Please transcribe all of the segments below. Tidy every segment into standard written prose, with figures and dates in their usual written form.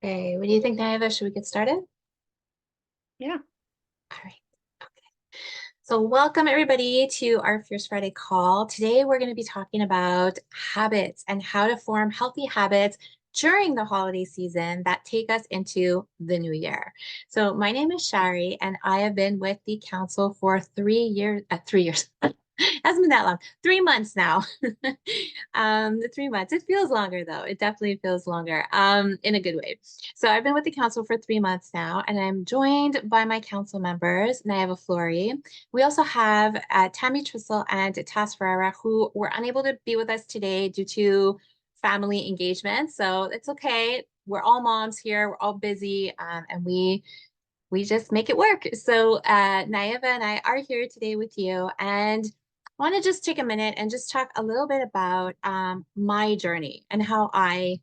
Okay, what do you think, Naiva? Should we get started? Yeah. All right. So welcome everybody to our Fierce Friday call. Today we're going to be talking about habits and how to form healthy habits during the holiday season that take us into the new year. So my name is Shari and I have been with the council for 3 years, 3 years. Hasn't been that long. 3 months now. 3 months. It feels longer though. It definitely feels longer. In a good way. So I've been with the council for 3 months now, and I'm joined by my council members, Naiva Flory. We also have Tammy Trissel and Tass Ferreira, who were unable to be with us today due to family engagement. So it's okay. We're all moms here. We're all busy, and we just make it work. So Naiva and I are here today with you, and I want to just take a minute and just talk a little bit about my journey and how I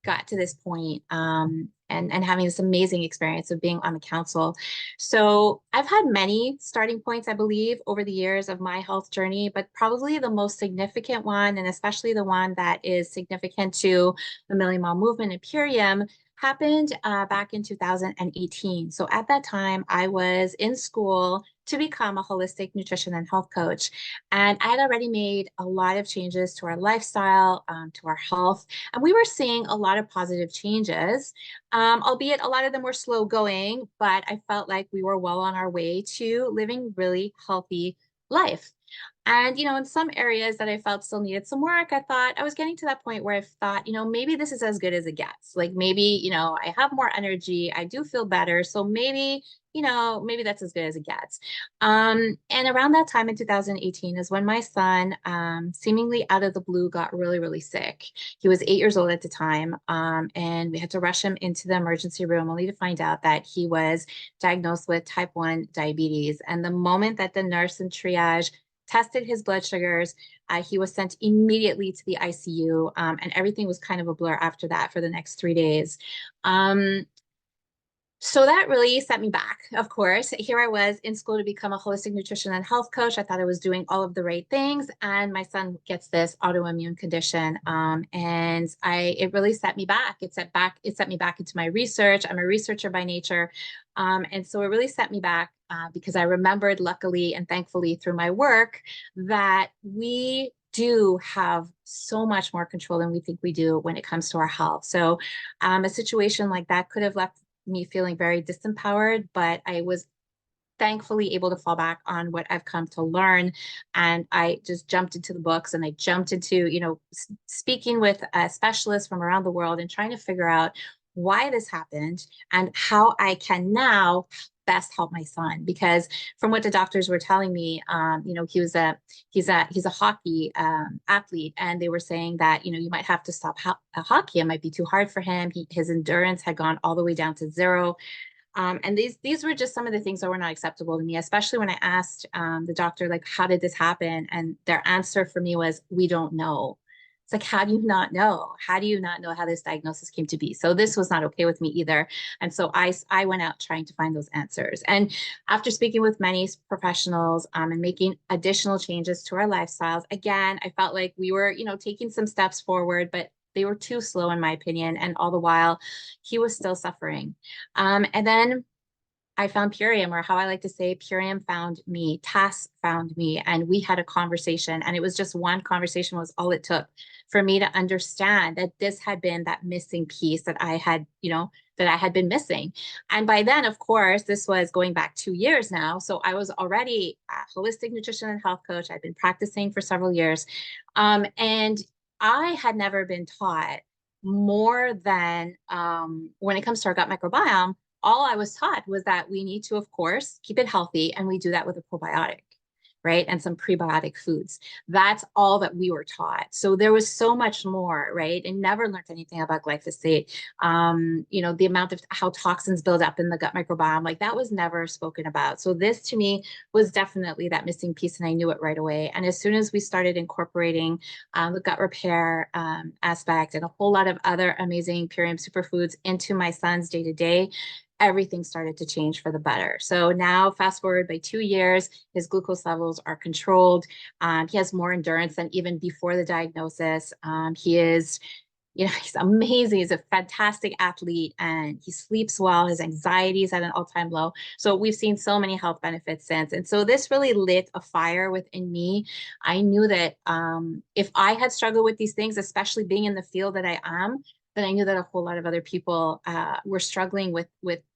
got to this point, and having this amazing experience of being on the council. So I've had many starting points, I believe, over the years of my health journey, but probably the most significant one, and especially the one that is significant to the Million Mile Movement and Purium, happened back in 2018. So at that time, I was in school to become a holistic nutrition and health coach. And I had already made a lot of changes to our lifestyle, to our health, and we were seeing a lot of positive changes, albeit a lot of them were slow going, but I felt like we were well on our way to living really healthy life. And, in some areas that I felt still needed some work, I thought I was getting to that point where I thought, maybe this is as good as it gets. Like maybe, I have more energy, I do feel better. So maybe, maybe that's as good as it gets. And around that time in 2018 is when my son, seemingly out of the blue, got really, really sick. He was 8 years old at the time, and we had to rush him into the emergency room only to find out that he was diagnosed with type 1 diabetes. And the moment that the nurse in triage tested his blood sugars, he was sent immediately to the ICU, and everything was kind of a blur after that for the next 3 days. So that really set me back, of course. Here I was in school to become a holistic nutrition and health coach. I thought I was doing all of the right things, and my son gets this autoimmune condition. And it really set me back. It set me back into my research. I'm a researcher by nature. And so it really set me back because I remembered, luckily and thankfully, through my work, that we do have so much more control than we think we do when it comes to our health. So a situation like that could have left me feeling very disempowered, but I was thankfully able to fall back on what I've come to learn. And I just jumped into the books, and I jumped into, speaking with specialists from around the world and trying to figure out why this happened and how I can now best help my son. Because from what the doctors were telling me, he's a hockey athlete, and they were saying that you might have to stop hockey. It might be too hard for him. His endurance had gone all the way down to zero. And these were just some of the things that were not acceptable to me, especially when I asked the doctor, like, how did this happen? And their answer for me was, we don't know. It's like, how do you not know? How do you not know how this diagnosis came to be? So this was not okay with me either. And so I went out trying to find those answers. And after speaking with many professionals, and making additional changes to our lifestyles, again, I felt like we were, taking some steps forward, but they were too slow, in my opinion. And all the while, he was still suffering. And then I found Purium, or how I like to say, Purium found me, Tass found me, and we had a conversation. And it was just one conversation was all it took for me to understand that this had been that missing piece that I had, that I had been missing. And by then, of course, this was going back 2 years now. So I was already a holistic nutrition and health coach. I'd been practicing for several years. And I had never been taught more than when it comes to our gut microbiome. All I was taught was that we need to, of course, keep it healthy, and we do that with a probiotic, right? And some prebiotic foods. That's all that we were taught. So there was so much more, right? And never learned anything about glyphosate. The amount of how toxins build up in the gut microbiome, like that was never spoken about. So this to me was definitely that missing piece, and I knew it right away. And as soon as we started incorporating the gut repair aspect and a whole lot of other amazing Purium superfoods into my son's day to day, everything started to change for the better. So now, fast forward by 2 years, his glucose levels are controlled. He has more endurance than even before the diagnosis. He is He's amazing. He's a fantastic athlete and he sleeps well. His anxiety is at an all-time low. So we've seen so many health benefits since. And so this really lit a fire within me. I knew that if I had struggled with these things, especially being in the field that I am, then I knew that a whole lot of other people were struggling with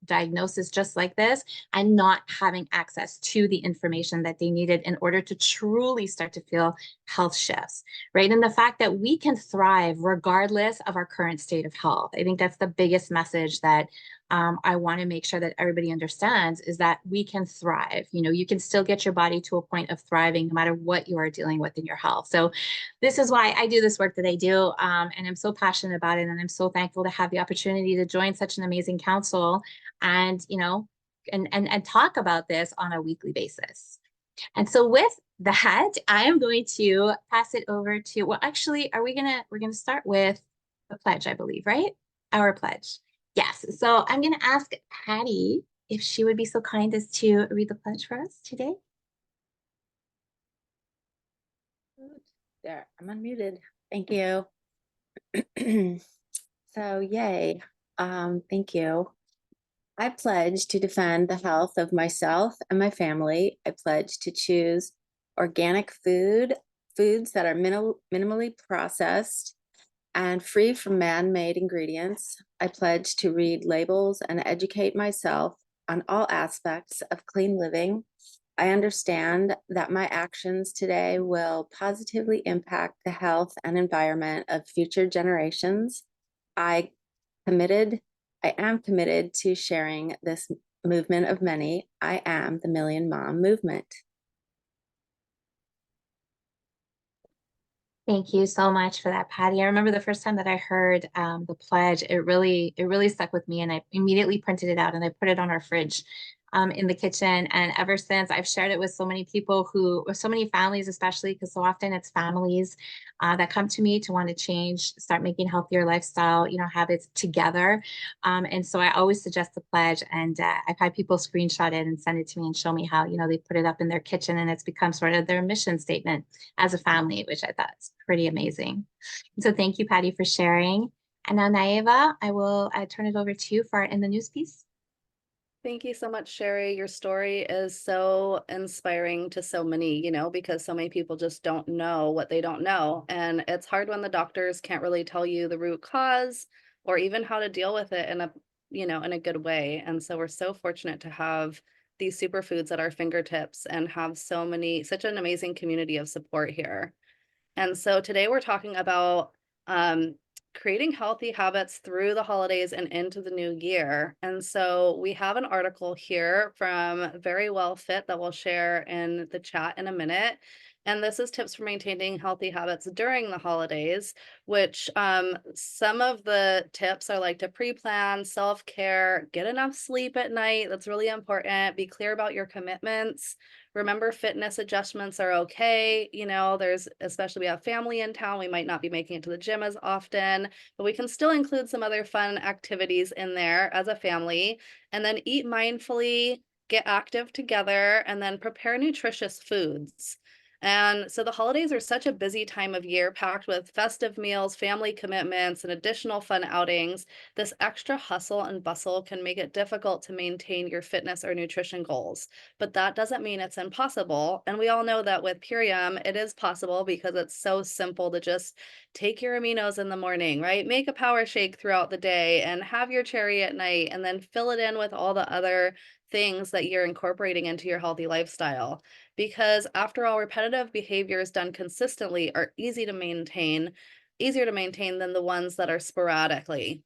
diagnosis just like this and not having access to the information that they needed in order to truly start to feel health shifts, right? And the fact that we can thrive regardless of our current state of health. I think that's the biggest message that I want to make sure that everybody understands is that we can thrive. You can still get your body to a point of thriving no matter what you are dealing with in your health. So this is why I do this work that I do. And I'm so passionate about it. And I'm so thankful to have the opportunity to join such an amazing council and, and talk about this on a weekly basis. And so with that, I am going to pass it over to, well, actually, we're gonna start with the pledge, I believe, right? Our pledge. Yes. So I'm gonna ask Patty if she would be so kind as to read the pledge for us today. There, I'm unmuted. Thank you. So, yay. Thank you. I pledge to defend the health of myself and my family. I pledge to choose organic foods that are minimally processed and free from man-made ingredients. I pledge to read labels and educate myself on all aspects of clean living. I understand that my actions today will positively impact the health and environment of future generations. I committed, I am committed to sharing this movement of many. I am the Million Mom movement. Thank you so much for that, Patty. I remember the first time that I heard the pledge, it really stuck with me, and I immediately printed it out and I put it on our fridge in the kitchen. And ever since, I've shared it with so many people with so many families, especially because so often it's families that come to me to want to change, start making healthier lifestyle, habits together. And so I always suggest the pledge, and I've had people screenshot it and send it to me and show me how, they put it up in their kitchen and it's become sort of their mission statement as a family, which I thought is pretty amazing. So thank you, Patty, for sharing. And now, Naeva, I will turn it over to you for our In the News piece. Thank you so much, Sherry. Your story is so inspiring to so many, because so many people just don't know what they don't know. And it's hard when the doctors can't really tell you the root cause or even how to deal with it in a good way. And so we're so fortunate to have these superfoods at our fingertips and have such an amazing community of support here. And so today we're talking about um, creating healthy habits through the holidays and into the new year. And so we have an article here from Very Well Fit that we'll share in the chat in a minute. And this is tips for maintaining healthy habits during the holidays, which some of the tips are like to pre-plan, self-care, get enough sleep at night. That's really important. Be clear about your commitments. Remember, fitness adjustments are okay. Especially we have family in town, we might not be making it to the gym as often, but we can still include some other fun activities in there as a family. And then eat mindfully, get active together, and then prepare nutritious foods. And so the holidays are such a busy time of year, packed with festive meals, family commitments, and additional fun outings. This extra hustle and bustle can make it difficult to maintain your fitness or nutrition goals. But that doesn't mean it's impossible. And we all know that with Purium, it is possible because it's so simple to just take your aminos in the morning, right? Make a power shake throughout the day and have your cherry at night, and then fill it in with all the other things that you're incorporating into your healthy lifestyle. Because after all, repetitive behaviors done consistently are easier to maintain than the ones that are sporadically.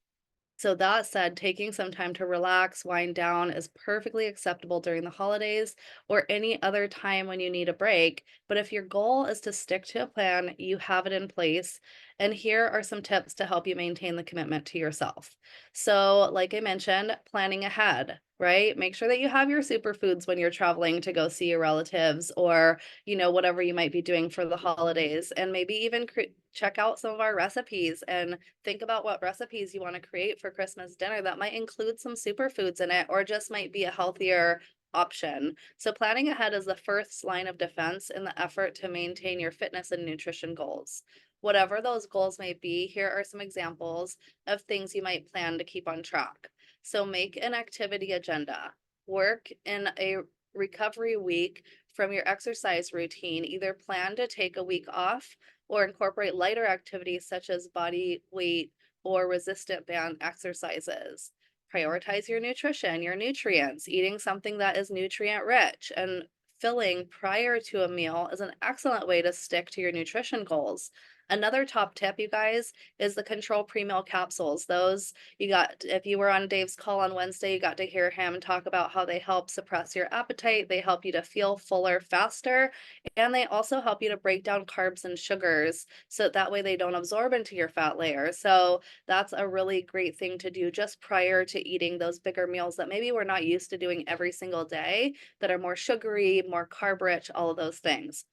So that said, taking some time to relax, wind down is perfectly acceptable during the holidays or any other time when you need a break. But if your goal is to stick to a plan, you have it in place. And here are some tips to help you maintain the commitment to yourself. So, like I mentioned, planning ahead, right? Make sure that you have your superfoods when you're traveling to go see your relatives or, whatever you might be doing for the holidays. And maybe even check out some of our recipes and think about what recipes you want to create for Christmas dinner that might include some superfoods in it or just might be a healthier option. So planning ahead is the first line of defense in the effort to maintain your fitness and nutrition goals. Whatever those goals may be, here are some examples of things you might plan to keep on track. So make an activity agenda. Work in a recovery week from your exercise routine. Either plan to take a week off or incorporate lighter activities such as body weight or resistant band exercises. Prioritize your nutrition, your nutrients, eating something that is nutrient rich and filling prior to a meal is an excellent way to stick to your nutrition goals. Another top tip, you guys, is the control pre-meal capsules. Those you got, if you were on Dave's call on Wednesday, you got to hear him talk about how they help suppress your appetite. They help you to feel fuller faster, and they also help you to break down carbs and sugars so that way they don't absorb into your fat layer. So that's a really great thing to do just prior to eating those bigger meals that maybe we're not used to doing every single day that are more sugary, more carb rich, all of those things.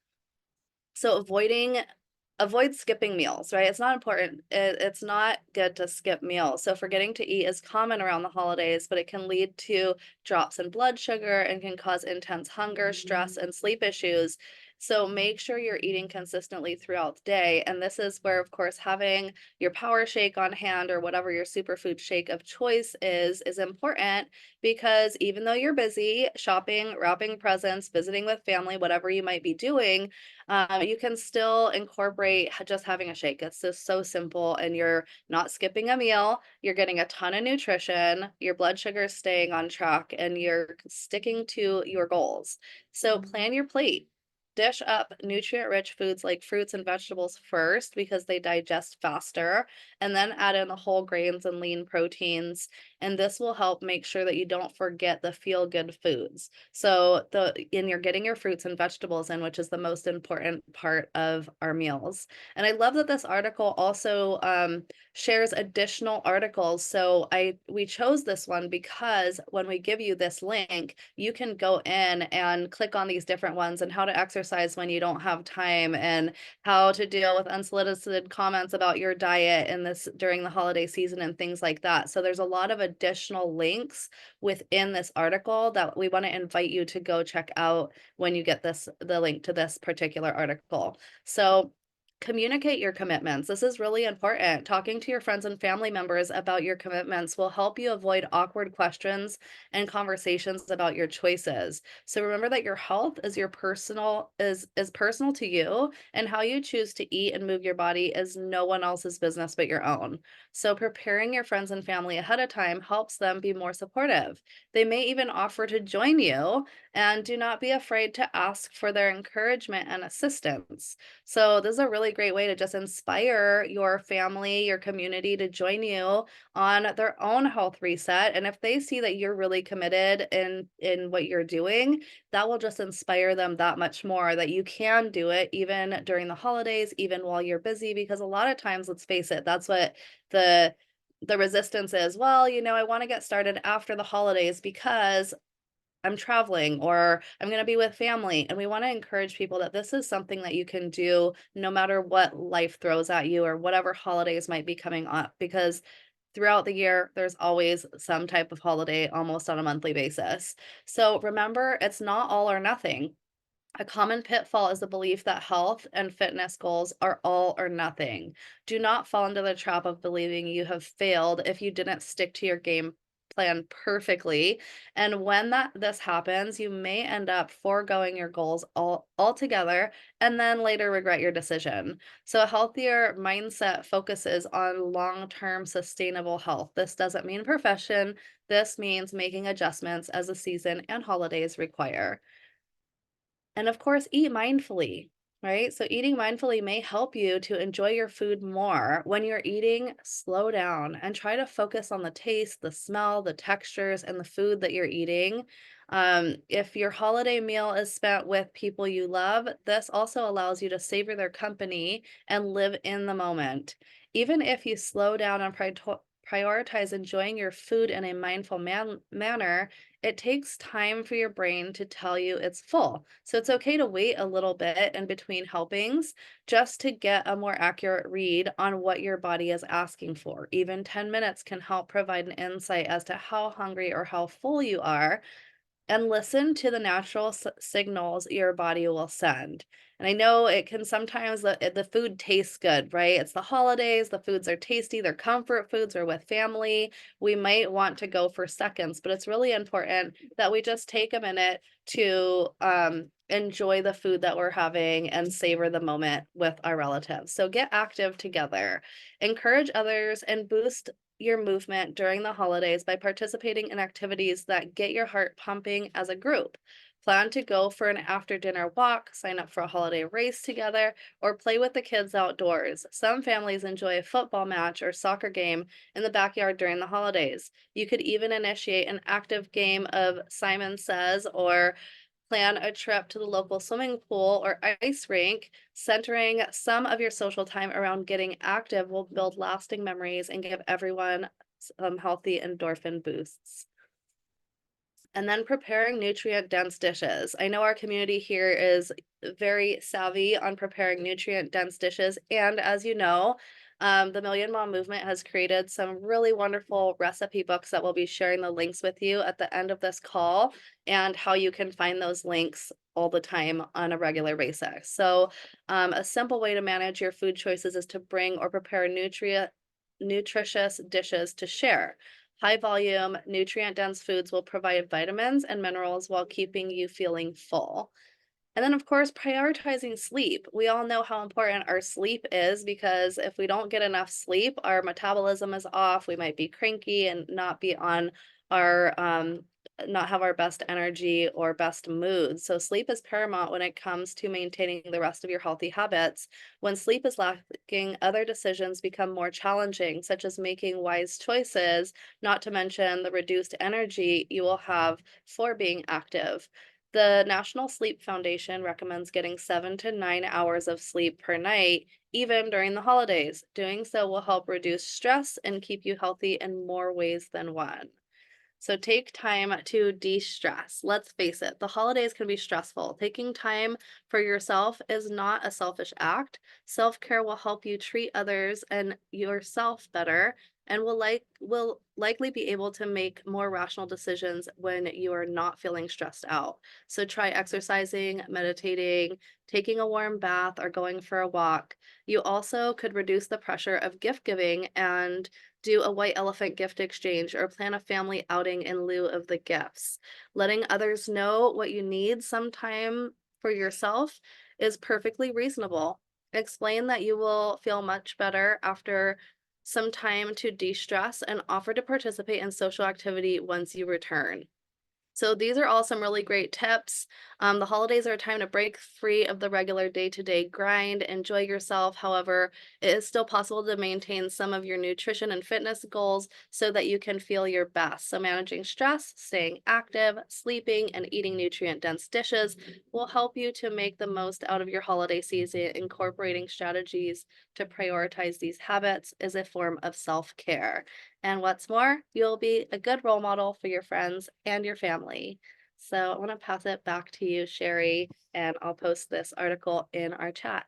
So avoid skipping meals, right? It's not important. It's not good to skip meals. So forgetting to eat is common around the holidays, but it can lead to drops in blood sugar and can cause intense hunger, stress, and sleep issues. So make sure you're eating consistently throughout the day. And this is where, of course, having your power shake on hand or whatever your superfood shake of choice is important because even though you're busy shopping, wrapping presents, visiting with family, whatever you might be doing, you can still incorporate just having a shake. It's just so simple, and you're not skipping a meal. You're getting a ton of nutrition. Your blood sugar is staying on track, and you're sticking to your goals. So plan your plate. Dish up nutrient rich foods like fruits and vegetables first because they digest faster, and then add in the whole grains and lean proteins. And this will help make sure that you don't forget the feel good foods. So you're getting your fruits and vegetables in, which is the most important part of our meals. And I love that this article also shares additional articles. So we chose this one because when we give you this link, you can go in and click on these different ones and how to exercise when you don't have time and how to deal with unsolicited comments about your diet in this during the holiday season and things like that. So there's a lot of additional links within this article that we want to invite you to go check out when you get the link to this particular article. So communicate your commitments. This is really important. Talking to your friends and family members about your commitments will help you avoid awkward questions and conversations about your choices. So remember that your health is personal to you, and how you choose to eat and move your body is no one else's business but your own. So preparing your friends and family ahead of time helps them be more supportive. They may even offer to join you, and do not be afraid to ask for their encouragement and assistance. So this is a really great way to just inspire your family, your community to join you on their own health reset. And if they see that you're really committed in what you're doing, that will just inspire them that much more that you can do it even during the holidays, even while you're busy. Because a lot of times, let's face it, that's what the the resistance is. Well, I want to get started after the holidays because I'm traveling or I'm going to be with family. And we want to encourage people that this is something that you can do no matter what life throws at you or whatever holidays might be coming up, because throughout the year, there's always some type of holiday almost on a monthly basis. So remember, it's not all or nothing. A common pitfall is the belief that health and fitness goals are all or nothing. Do not fall into the trap of believing you have failed if you didn't stick to your game plan perfectly. And when this happens, you may end up foregoing your goals altogether and then later regret your decision. So a healthier mindset focuses on long-term sustainable health. This doesn't mean perfection. This means making adjustments as the season and holidays require. And of course, eat mindfully, right? So, eating mindfully may help you to enjoy your food more. When you're eating, slow down and try to focus on the taste, the smell, the textures, and the food that you're eating. If your holiday meal is spent with people you love, this also allows you to savor their company and live in the moment. Even if you slow down and prioritize enjoying your food in a mindful manner, it takes time for your brain to tell you it's full. So it's okay to wait a little bit in between helpings just to get a more accurate read on what your body is asking for. Even 10 minutes can help provide an insight as to how hungry or how full you are. and listen to the natural signals your body will send. And I know it can sometimes the food tastes good, right? It's the holidays, the foods are tasty, they're comfort foods or with family. We might want to go for seconds, but it's really important that we just take a minute to enjoy the food that we're having and savor the moment with our relatives. So get active together, encourage others, and boost your movement during the holidays by participating in activities that get your heart pumping as a group. Plan to go for an after dinner walk, sign up for a holiday race together, or play with the kids outdoors. Some families enjoy a football match or soccer game in the backyard during the holidays. You could even initiate an active game of Simon Says or plan a trip to the local swimming pool or ice rink. Centering some of your social time around getting active will build lasting memories and give everyone some healthy endorphin boosts. And then preparing nutrient dense dishes. I know our community here is very savvy on preparing nutrient dense dishes. And as you know, the Million Mom Movement has created some really wonderful recipe books that we'll be sharing the links with you at the end of this call and how you can find those links all the time on a regular basis. So, a simple way to manage your food choices is to bring or prepare nutritious dishes to share. High volume, nutrient dense foods will provide vitamins and minerals while keeping you feeling full. And then, of course, prioritizing sleep. We all know how important our sleep is because if we don't get enough sleep, our metabolism is off. We might be cranky and not be on our, not have our best energy or best mood. So, sleep is paramount when it comes to maintaining the rest of your healthy habits. When sleep is lacking, other decisions become more challenging, such as making wise choices, not to mention the reduced energy you will have for being active. The National Sleep Foundation recommends getting 7 to 9 hours of sleep per night, even during the holidays. Doing so will help reduce stress and keep you healthy in more ways than one. So take time to de-stress. Let's face it, the holidays can be stressful. Taking time for yourself is not a selfish act. Self-care will help you treat others and yourself better and will likely be able to make more rational decisions when you are not feeling stressed out. So try exercising, meditating, taking a warm bath, or going for a walk. You also could reduce the pressure of gift giving and do a white elephant gift exchange or plan a family outing in lieu of the gifts. Letting others know what you need sometime for yourself is perfectly reasonable. Explain that you will feel much better after some time to de stress and offer to participate in social activity once you return. So these are all some really great tips. The holidays are a time to break free of the regular day-to-day grind, enjoy yourself. However, it is still possible to maintain some of your nutrition and fitness goals so that you can feel your best. So managing stress, staying active, sleeping, and eating nutrient-dense dishes will help you to make the most out of your holiday season. Incorporating strategies to prioritize these habits is a form of self-care. And what's more, you'll be a good role model for your friends and your family. So I want to pass it back to you, Sherry, and I'll post this article in our chat.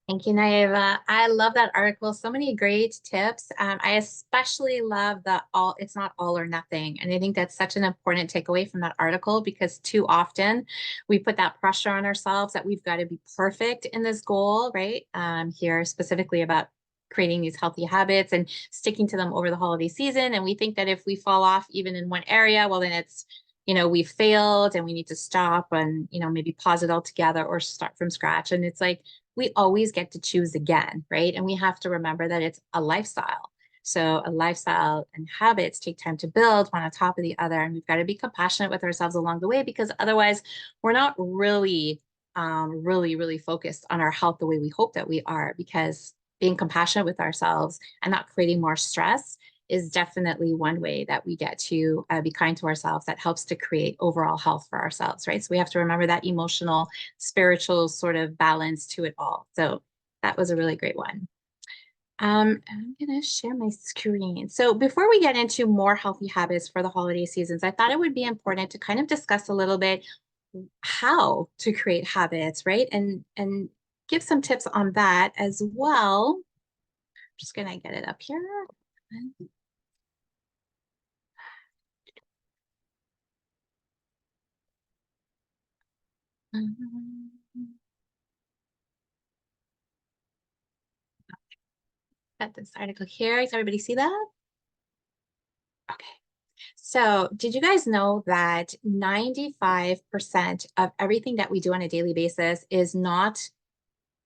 Thank you, Naeva. I love that article. So many great tips. I especially love the all, it's not all or nothing. And I think that's such an important takeaway from that article because too often we put that pressure on ourselves that we've got to be perfect in this goal, right? Here specifically about creating these healthy habits and sticking to them over the holiday season. And we think that if we fall off even in one area, well, then it's, we've failed and we need to stop and, maybe pause it all together or start from scratch. And it's like, we always get to choose again, right? And we have to remember that it's a lifestyle. So a lifestyle and habits take time to build one on top of the other. And we've got to be compassionate with ourselves along the way because otherwise we're not really focused on our health the way we hope that we are, because being compassionate with ourselves and not creating more stress is definitely one way that we get to be kind to ourselves that helps to create overall health for ourselves, right? So we have to remember that emotional, spiritual sort of balance to it all. So that was a really great one. I'm going to share my screen. So before we get into more healthy habits for the holiday seasons, I thought it would be important to kind of discuss a little bit how to create habits, right? And give some tips on that as well. I'm just going to get it up here. Mhm. Got this article here. Does everybody see that? Okay. So, did you guys know that 95% of everything that we do on a daily basis is not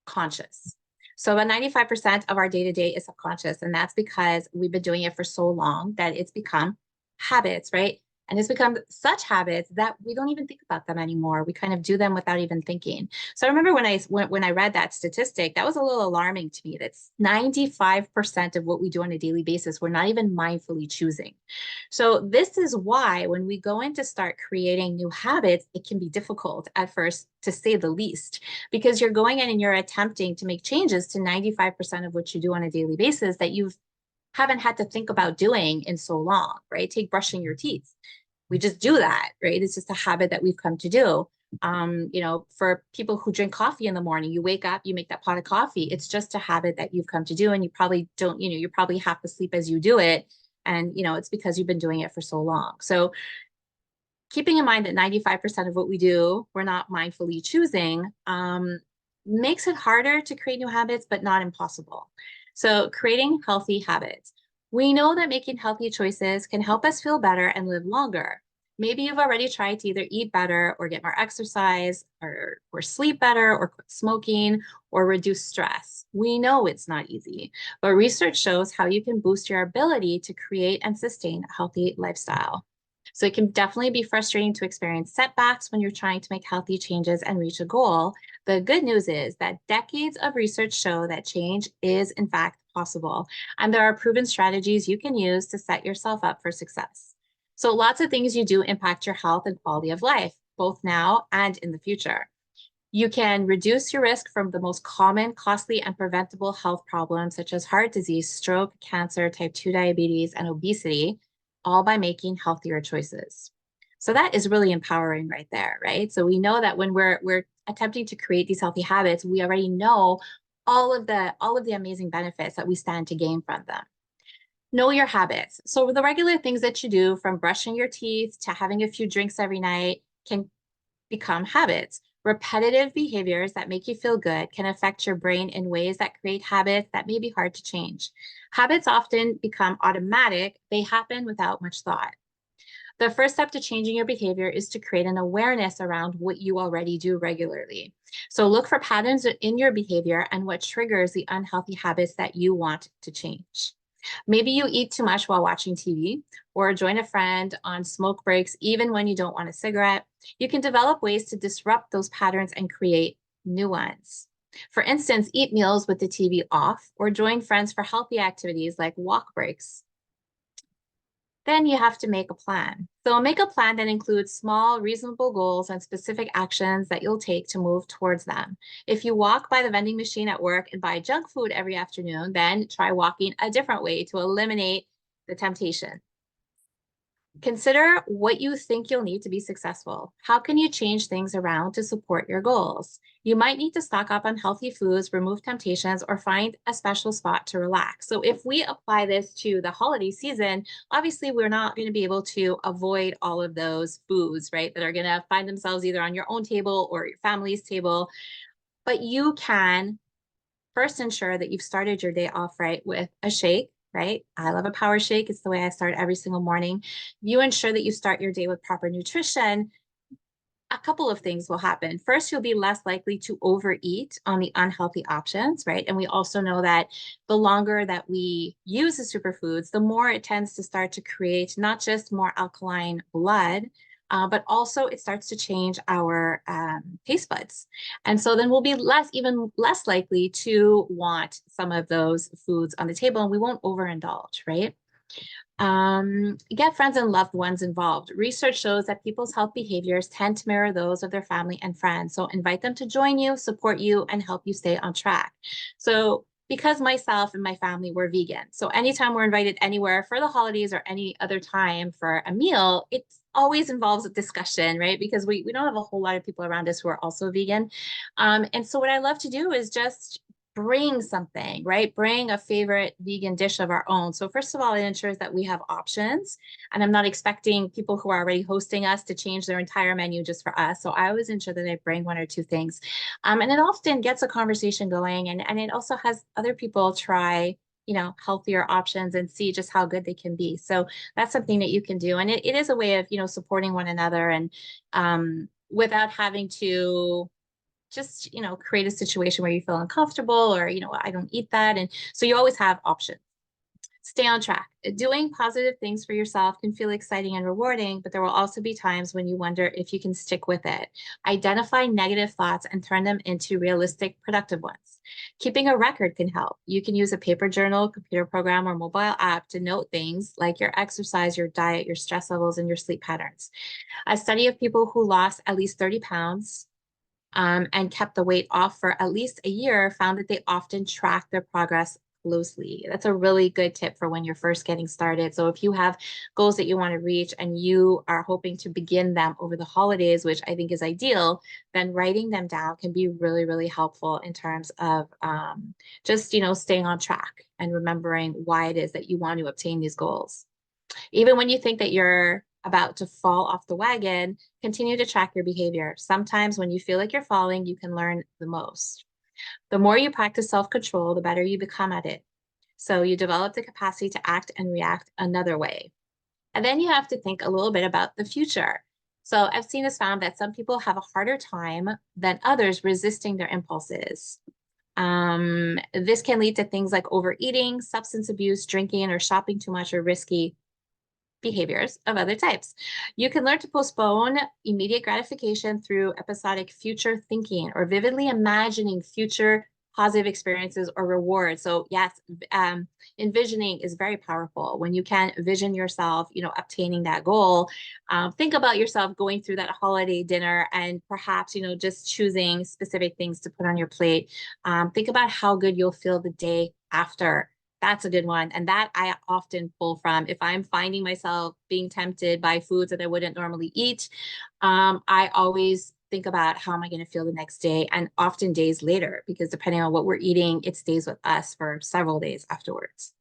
conscious? So, about 95% of our day to day is subconscious. And that's because we've been doing it for so long that it's become habits, right? And it's become such habits that we don't even think about them anymore. We kind of do them without even thinking. So I remember when I read that statistic, that was a little alarming to me. That's 95% of what we do on a daily basis, we're not even mindfully choosing. So this is why when we go in to start creating new habits, it can be difficult at first, to say the least, because you're going in and you're attempting to make changes to 95% of what you do on a daily basis that you haven't had to think about doing in so long, right? Take brushing your teeth. We just do that, right? It's just a habit that we've come to do. For people who drink coffee in the morning, you wake up, you make that pot of coffee. It's just a habit that you've come to do, and you probably don't, you're probably half asleep as you do it. And, it's because you've been doing it for so long. So keeping in mind that 95% of what we do, we're not mindfully choosing, makes it harder to create new habits, but not impossible. So, creating healthy habits. We know that making healthy choices can help us feel better and live longer. Maybe you've already tried to either eat better or get more exercise or sleep better or quit smoking or reduce stress. We know it's not easy, but research shows how you can boost your ability to create and sustain a healthy lifestyle. So it can definitely be frustrating to experience setbacks when you're trying to make healthy changes and reach a goal. The good news is that decades of research show that change is, in fact, possible. And there are proven strategies you can use to set yourself up for success. So lots of things you do impact your health and quality of life, both now and in the future. You can reduce your risk from the most common, costly, and preventable health problems such as heart disease, stroke, cancer, type 2 diabetes, and obesity, all by making healthier choices. So that is really empowering right there, right? So we know that when we're attempting to create these healthy habits, we already know all of the amazing benefits that we stand to gain from them. Know your habits. So the regular things that you do, from brushing your teeth to having a few drinks every night, can become habits. Repetitive behaviors that make you feel good can affect your brain in ways that create habits that may be hard to change. Habits often become automatic, they happen without much thought. The first step to changing your behavior is to create an awareness around what you already do regularly. So look for patterns in your behavior and what triggers the unhealthy habits that you want to change. Maybe you eat too much while watching TV, or join a friend on smoke breaks even when you don't want a cigarette. You can develop ways to disrupt those patterns and create new ones. For instance, eat meals with the TV off or join friends for healthy activities like walk breaks. Then you have to make a plan. So make a plan that includes small, reasonable goals and specific actions that you'll take to move towards them. If you walk by the vending machine at work and buy junk food every afternoon, then try walking a different way to eliminate the temptation. Consider what you think you'll need to be successful. How can you change things around to support your goals? You might need to stock up on healthy foods, remove temptations, or find a special spot to relax. So, if we apply this to the holiday season, obviously we're not going to be able to avoid all of those foods, right? That are going to find themselves either on your own table or your family's table. But you can first ensure that you've started your day off right with a shake, right? I love a power shake. It's the way I start every single morning. You ensure that you start your day with proper nutrition. A couple of things will happen. First, you'll be less likely to overeat on the unhealthy options, right? And we also know that the longer that we use the superfoods, the more it tends to start to create not just more alkaline blood, but also it starts to change our taste buds. And so then we'll be even less likely to want some of those foods on the table, and we won't overindulge, right? Get friends and loved ones involved. Research shows that people's health behaviors tend to mirror those of their family and friends. So invite them to join you, support you, and help you stay on track. So because myself and my family were vegan, so anytime we're invited anywhere for the holidays or any other time for a meal, it always involves a discussion, right? Because we don't have a whole lot of people around us who are also vegan. And so what I love to do is just bring something, right? Bring a favorite vegan dish of our own. So first of all, it ensures that we have options, and I'm not expecting people who are already hosting us to change their entire menu just for us. So I always ensure that I bring one or two things. And it often gets a conversation going, and it also has other people try, healthier options and see just how good they can be. So that's something that you can do. And it is a way of, supporting one another, and without having to just, create a situation where you feel uncomfortable, or, I don't eat that. And so you always have options. Stay on track. Doing positive things for yourself can feel exciting and rewarding, but there will also be times when you wonder if you can stick with it. Identify negative thoughts and turn them into realistic, productive ones. Keeping a record can help. You can use a paper journal, computer program, or mobile app to note things like your exercise, your diet, your stress levels, and your sleep patterns. A study of people who lost at least 30 pounds and kept the weight off for at least a year found that they often track their progress closely. That's a really good tip for when you're first getting started. So if you have goals that you want to reach and you are hoping to begin them over the holidays, which I think is ideal, then writing them down can be really, really helpful in terms of just, staying on track and remembering why it is that you want to obtain these goals. Even when you think that you're about to fall off the wagon, continue to track your behavior. Sometimes when you feel like you're falling, you can learn the most. The more you practice self-control, the better you become at it. So you develop the capacity to act and react another way. And then you have to think a little bit about the future. So I've seen this found that some people have a harder time than others resisting their impulses. This can lead to things like overeating, substance abuse, drinking, or shopping too much, or risky behaviors of other types. You can learn to postpone immediate gratification through episodic future thinking or vividly imagining future positive experiences or rewards. So yes, envisioning is very powerful. When you can vision yourself, obtaining that goal. Think about yourself going through that holiday dinner and perhaps, just choosing specific things to put on your plate. Think about how good you'll feel the day after. That's a good one. And that I often pull from. If I'm finding myself being tempted by foods that I wouldn't normally eat, I always think about how am I going to feel the next day, and often days later, because depending on what we're eating, it stays with us for several days afterwards.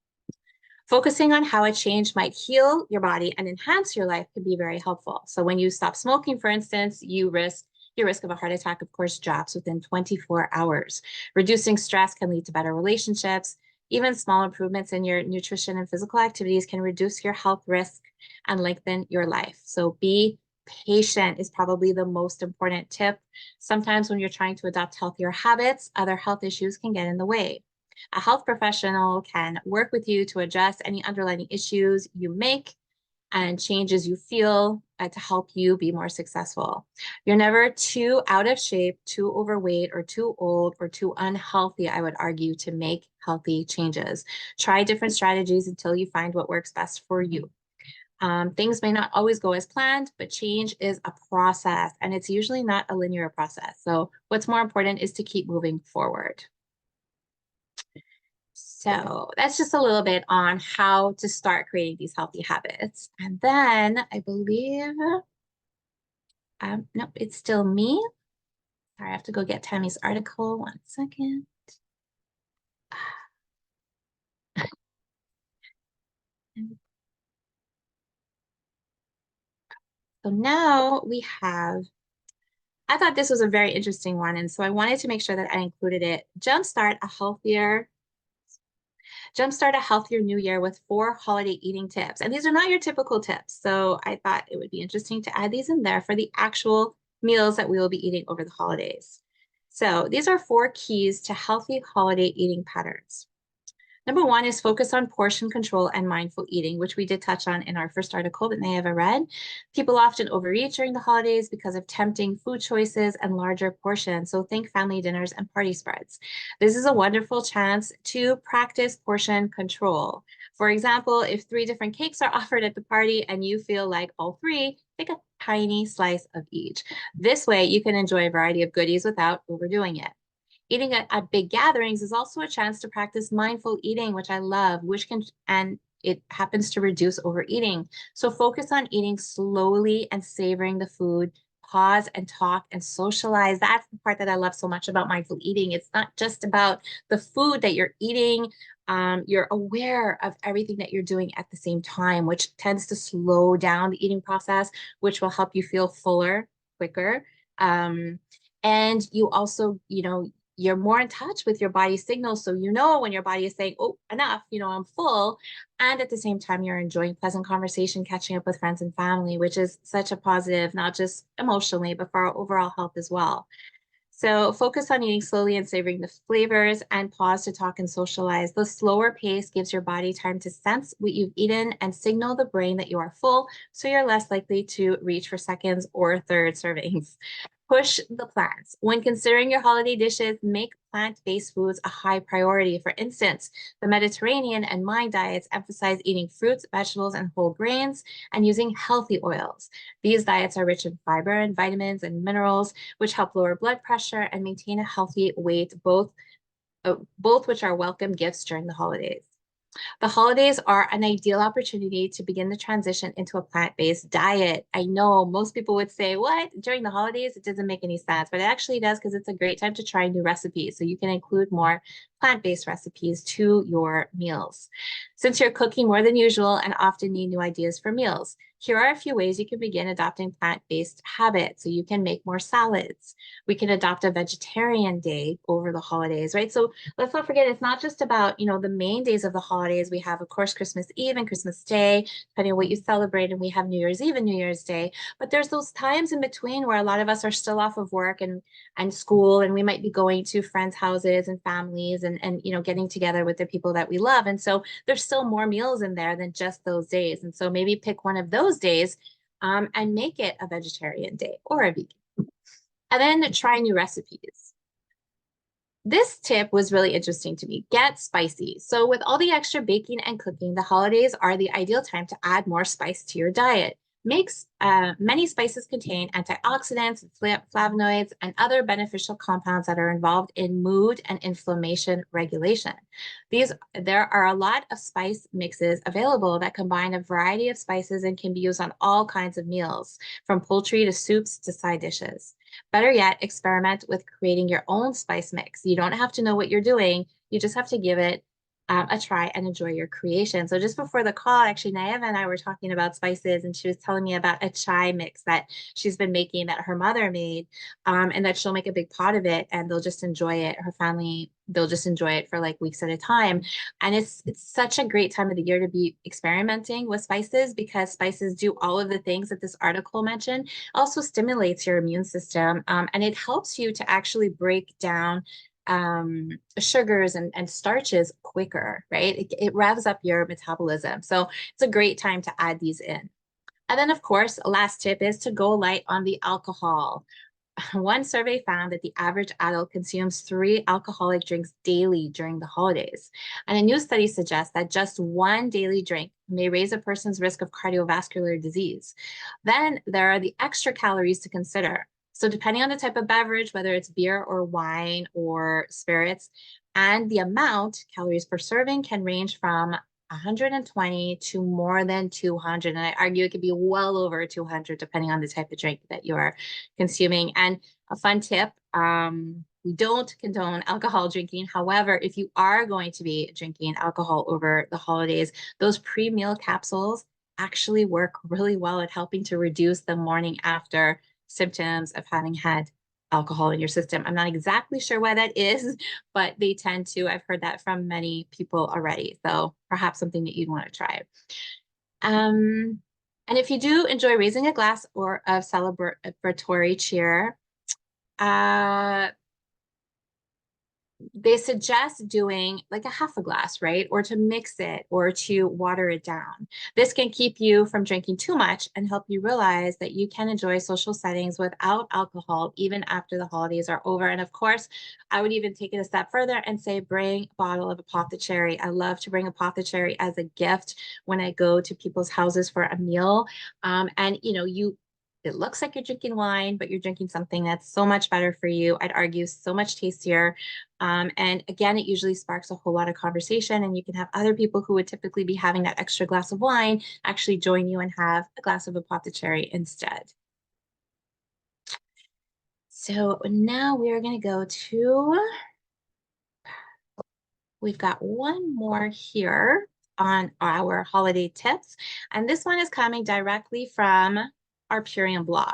Focusing on how a change might heal your body and enhance your life can be very helpful. So when you stop smoking, for instance, your risk of a heart attack, of course, drops within 24 hours. Reducing stress can lead to better relationships. Even small improvements in your nutrition and physical activities can reduce your health risk and lengthen your life. So be patient is probably the most important tip. Sometimes when you're trying to adopt healthier habits, other health issues can get in the way. A health professional can work with you to address any underlying issues you make and changes you feel to help you be more successful. You're never too out of shape, too overweight, or too old, or too unhealthy, I would argue, to make healthy changes. Try different strategies until you find what works best for you. Things may not always go as planned, but change is a process, and it's usually not a linear process. So what's more important is to keep moving forward. So that's just a little bit on how to start creating these healthy habits. And then I believe, nope, it's still me. Sorry, I have to go get Tammy's article. 1 second. So now we have, I thought this was a very interesting one. And so I wanted to make sure that I included it. Jumpstart a healthier new year with 4 holiday eating tips. And these are not your typical tips. So I thought it would be interesting to add these in there for the actual meals that we will be eating over the holidays. So these are 4 keys to healthy holiday eating patterns. Number 1 is focus on portion control and mindful eating, which we did touch on in our first article that may have read. People often overeat during the holidays because of tempting food choices and larger portions. So think family dinners and party spreads. This is a wonderful chance to practice portion control. For example, if 3 different cakes are offered at the party and you feel like all 3, take a tiny slice of each. This way you can enjoy a variety of goodies without overdoing it. Eating at big gatherings is also a chance to practice mindful eating, which I love, and it happens to reduce overeating. So focus on eating slowly and savoring the food pause and talk and socialize. That's the part that I love so much about mindful eating. It's not just about the food that you're eating. You're aware of everything that you're doing at the same time, which tends to slow down the eating process, which will help you feel fuller quicker. Um, and you also, you're more in touch with your body signals. So you know when your body is saying, oh, enough, I'm full. And at the same time, you're enjoying pleasant conversation, catching up with friends and family, which is such a positive, not just emotionally, but for our overall health as well. So focus on eating slowly and savoring the flavors and pause to talk and socialize. The slower pace gives your body time to sense what you've eaten and signal the brain that you are full, so you're less likely to reach for seconds or third servings. Push the plants. When considering your holiday dishes, make plant-based foods a high priority. For instance, the Mediterranean and Mayan diets emphasize eating fruits, vegetables, and whole grains and using healthy oils. These diets are rich in fiber and vitamins and minerals, which help lower blood pressure and maintain a healthy weight, both which are welcome gifts during the holidays. The holidays are an ideal opportunity to begin the transition into a plant-based diet. I know most people would say, what? During the holidays, it doesn't make any sense, but it actually does because it's a great time to try new recipes. So you can include more plant-based recipes to your meals. Since you're cooking more than usual and often need new ideas for meals, here are a few ways you can begin adopting plant-based habits. So you can make more salads. We can adopt a vegetarian day over the holidays, right? So let's not forget, it's not just about, the main days of the holidays. We have, of course, Christmas Eve and Christmas Day, depending on what you celebrate, and we have New Year's Eve and New Year's Day. But there's those times in between where a lot of us are still off of work and school, and we might be going to friends' houses and families and getting together with the people that we love. And so there's still more meals in there than just those days. And so maybe pick one of those days and make it a vegetarian day or a vegan. And then try new recipes. This tip was really interesting to me. Get spicy. So with all the extra baking and cooking, the holidays are the ideal time to add more spice to your diet. Many spices contain antioxidants, flavonoids, and other beneficial compounds that are involved in mood and inflammation regulation. There are a lot of spice mixes available that combine a variety of spices and can be used on all kinds of meals, from poultry to soups to side dishes. Better yet, experiment with creating your own spice mix. You don't have to know what you're doing. You just have to give it a try and enjoy your creation. So just before the call, actually, Nayeva and I were talking about spices, and she was telling me about a chai mix that she's been making that her mother made, and that she'll make a big pot of it, and they'll just enjoy it. Her family, they'll just enjoy it for like weeks at a time. And it's such a great time of the year to be experimenting with spices, because spices do all of the things that this article mentioned. Also stimulates your immune system, and it helps you to actually break down sugars and starches quicker, right? It revs up your metabolism. So it's a great time to add these in. And then, of course, last tip is to go light on the alcohol. One survey found that the average adult consumes 3 alcoholic drinks daily during the holidays. And a new study suggests that just one daily drink may raise a person's risk of cardiovascular disease. Then there are the extra calories to consider. So depending on the type of beverage, whether it's beer or wine or spirits, and the amount, calories per serving, can range from 120 to more than 200. And I argue it could be well over 200 depending on the type of drink that you're consuming. And a fun tip, we don't condone alcohol drinking. However, if you are going to be drinking alcohol over the holidays, those pre-meal capsules actually work really well at helping to reduce the morning after symptoms of having had alcohol in your system. I'm not exactly sure why that is, but they tend to. I've heard that from many people already. So perhaps something that you'd want to try. And if you do enjoy raising a glass or of celebratory cheer, uh, they suggest doing like a half a glass, right? Or to mix it or to water it down. This can keep you from drinking too much and help you realize that you can enjoy social settings without alcohol even after the holidays are over. And of course, I would even take it a step further and say bring a bottle of apothecary. I love to bring apothecary as a gift when I go to people's houses for a meal. And it looks like you're drinking wine, but you're drinking something that's so much better for you. I'd argue so much tastier. And again, it usually sparks a whole lot of conversation, and you can have other people who would typically be having that extra glass of wine actually join you and have a glass of apothecary instead. So now we are going to go to, we've got one more here on our holiday tips. And this one is coming directly from our Purium blog.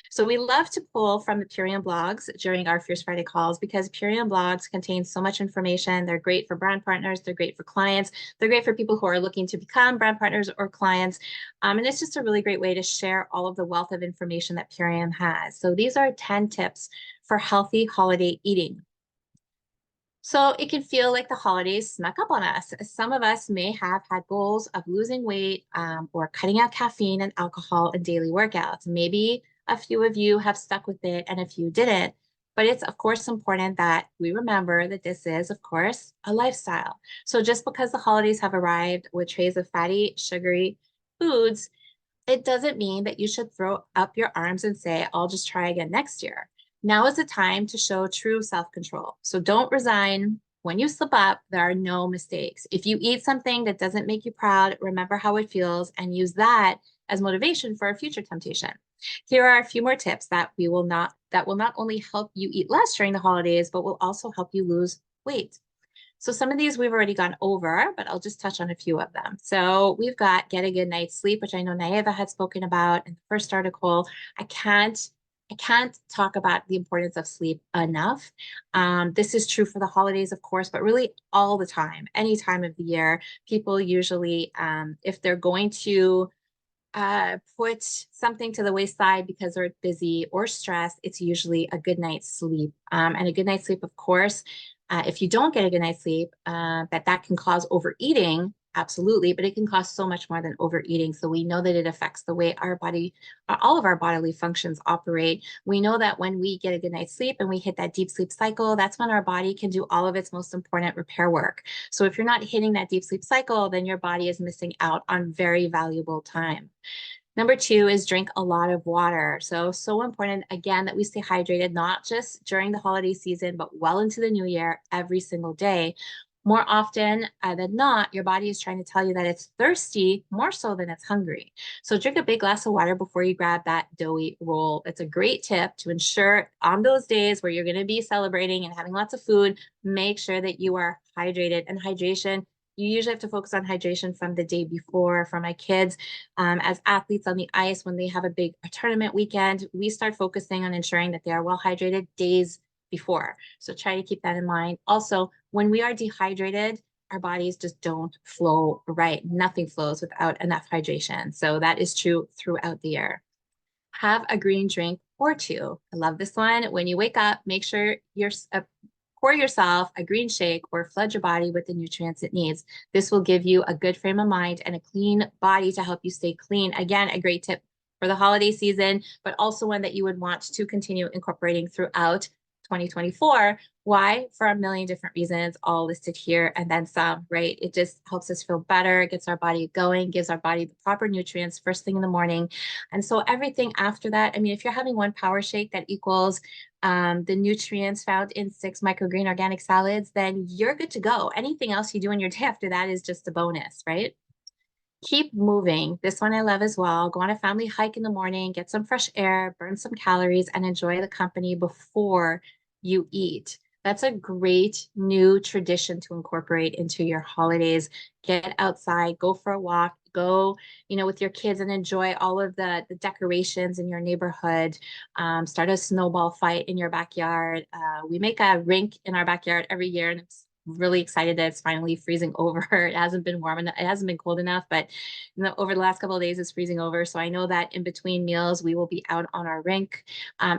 So we love to pull from the Purium blogs during our Fierce Friday calls because Purium blogs contain so much information. They're great for brand partners. They're great for clients. They're great for people who are looking to become brand partners or clients. And it's just a really great way to share all of the wealth of information that Purium has. So these are 10 tips for healthy holiday eating. So it can feel like the holidays snuck up on us. Some of us may have had goals of losing weight or cutting out caffeine and alcohol in daily workouts. Maybe a few of you have stuck with it and a few didn't. But it's, of course, important that we remember that this is, of course, a lifestyle. So just because the holidays have arrived with trays of fatty, sugary foods, it doesn't mean that you should throw up your arms and say, I'll just try again next year. Now is the time to show true self control. So don't resign. When you slip up, there are no mistakes. If you eat something that doesn't make you proud, remember how it feels and use that as motivation for a future temptation. Here are a few more tips that will not only help you eat less during the holidays, but will also help you lose weight. So some of these we've already gone over, but I'll just touch on a few of them. So we've got get a good night's sleep, which I know Naeva had spoken about in the first article. I can't I can't talk about the importance of sleep enough. This is true for the holidays, of course, but really all the time, any time of the year. People usually, if they're going to put something to the wayside because they're busy or stressed, it's usually a good night's sleep. And a good night's sleep, of course, if you don't get a good night's sleep, that can cause overeating, absolutely, but it can cause so much more than overeating. So we know that it affects the way our body, all of our bodily functions operate. We know that when we get a good night's sleep and we hit that deep sleep cycle, that's when our body can do all of its most important repair work. So if you're not hitting that deep sleep cycle, then your body is missing out on very valuable time. Number two is drink a lot of water. So important, again, that we stay hydrated, not just during the holiday season, but well into the new year, every single day. More often than not, your body is trying to tell you that it's thirsty more so than it's hungry. So drink a big glass of water before you grab that doughy roll. It's a great tip to ensure on those days where you're going to be celebrating and having lots of food, make sure that you are hydrated. And hydration, you usually have to focus on hydration from the day before. For my kids, as athletes on the ice, when they have a tournament weekend, we start focusing on ensuring that they are well hydrated days before. So try to keep that in mind. Also, when we are dehydrated, our bodies just don't flow right. Nothing flows without enough hydration. So that is true throughout the year. Have a green drink or two. I love this one. When you wake up, make sure you're pour yourself a green shake or flood your body with the nutrients it needs. This will give you a good frame of mind and a clean body to help you stay clean. Again, a great tip for the holiday season, but also one that you would want to continue incorporating throughout 2024. Why? For a million different reasons, all listed here and then some, right? It just helps us feel better, gets our body going, gives our body the proper nutrients first thing in the morning. And so everything after that, I mean, if you're having one power shake that equals the nutrients found in 6 microgreen organic salads, then you're good to go. Anything else you do in your day after that is just a bonus, right? Keep moving. This one I love as well. Go on a family hike in the morning, get some fresh air, burn some calories, and enjoy the company before you eat. That's a great new tradition to incorporate into your holidays. Get outside, go for a walk, go, with your kids and enjoy all of the decorations in your neighborhood. Start a snowball fight in your backyard. We make a rink in our backyard every year, and it's really excited that it's finally freezing over. It hasn't been warm enough, it hasn't been cold enough, but over the last couple of days, it's freezing over. So I know that in between meals, we will be out on our rink.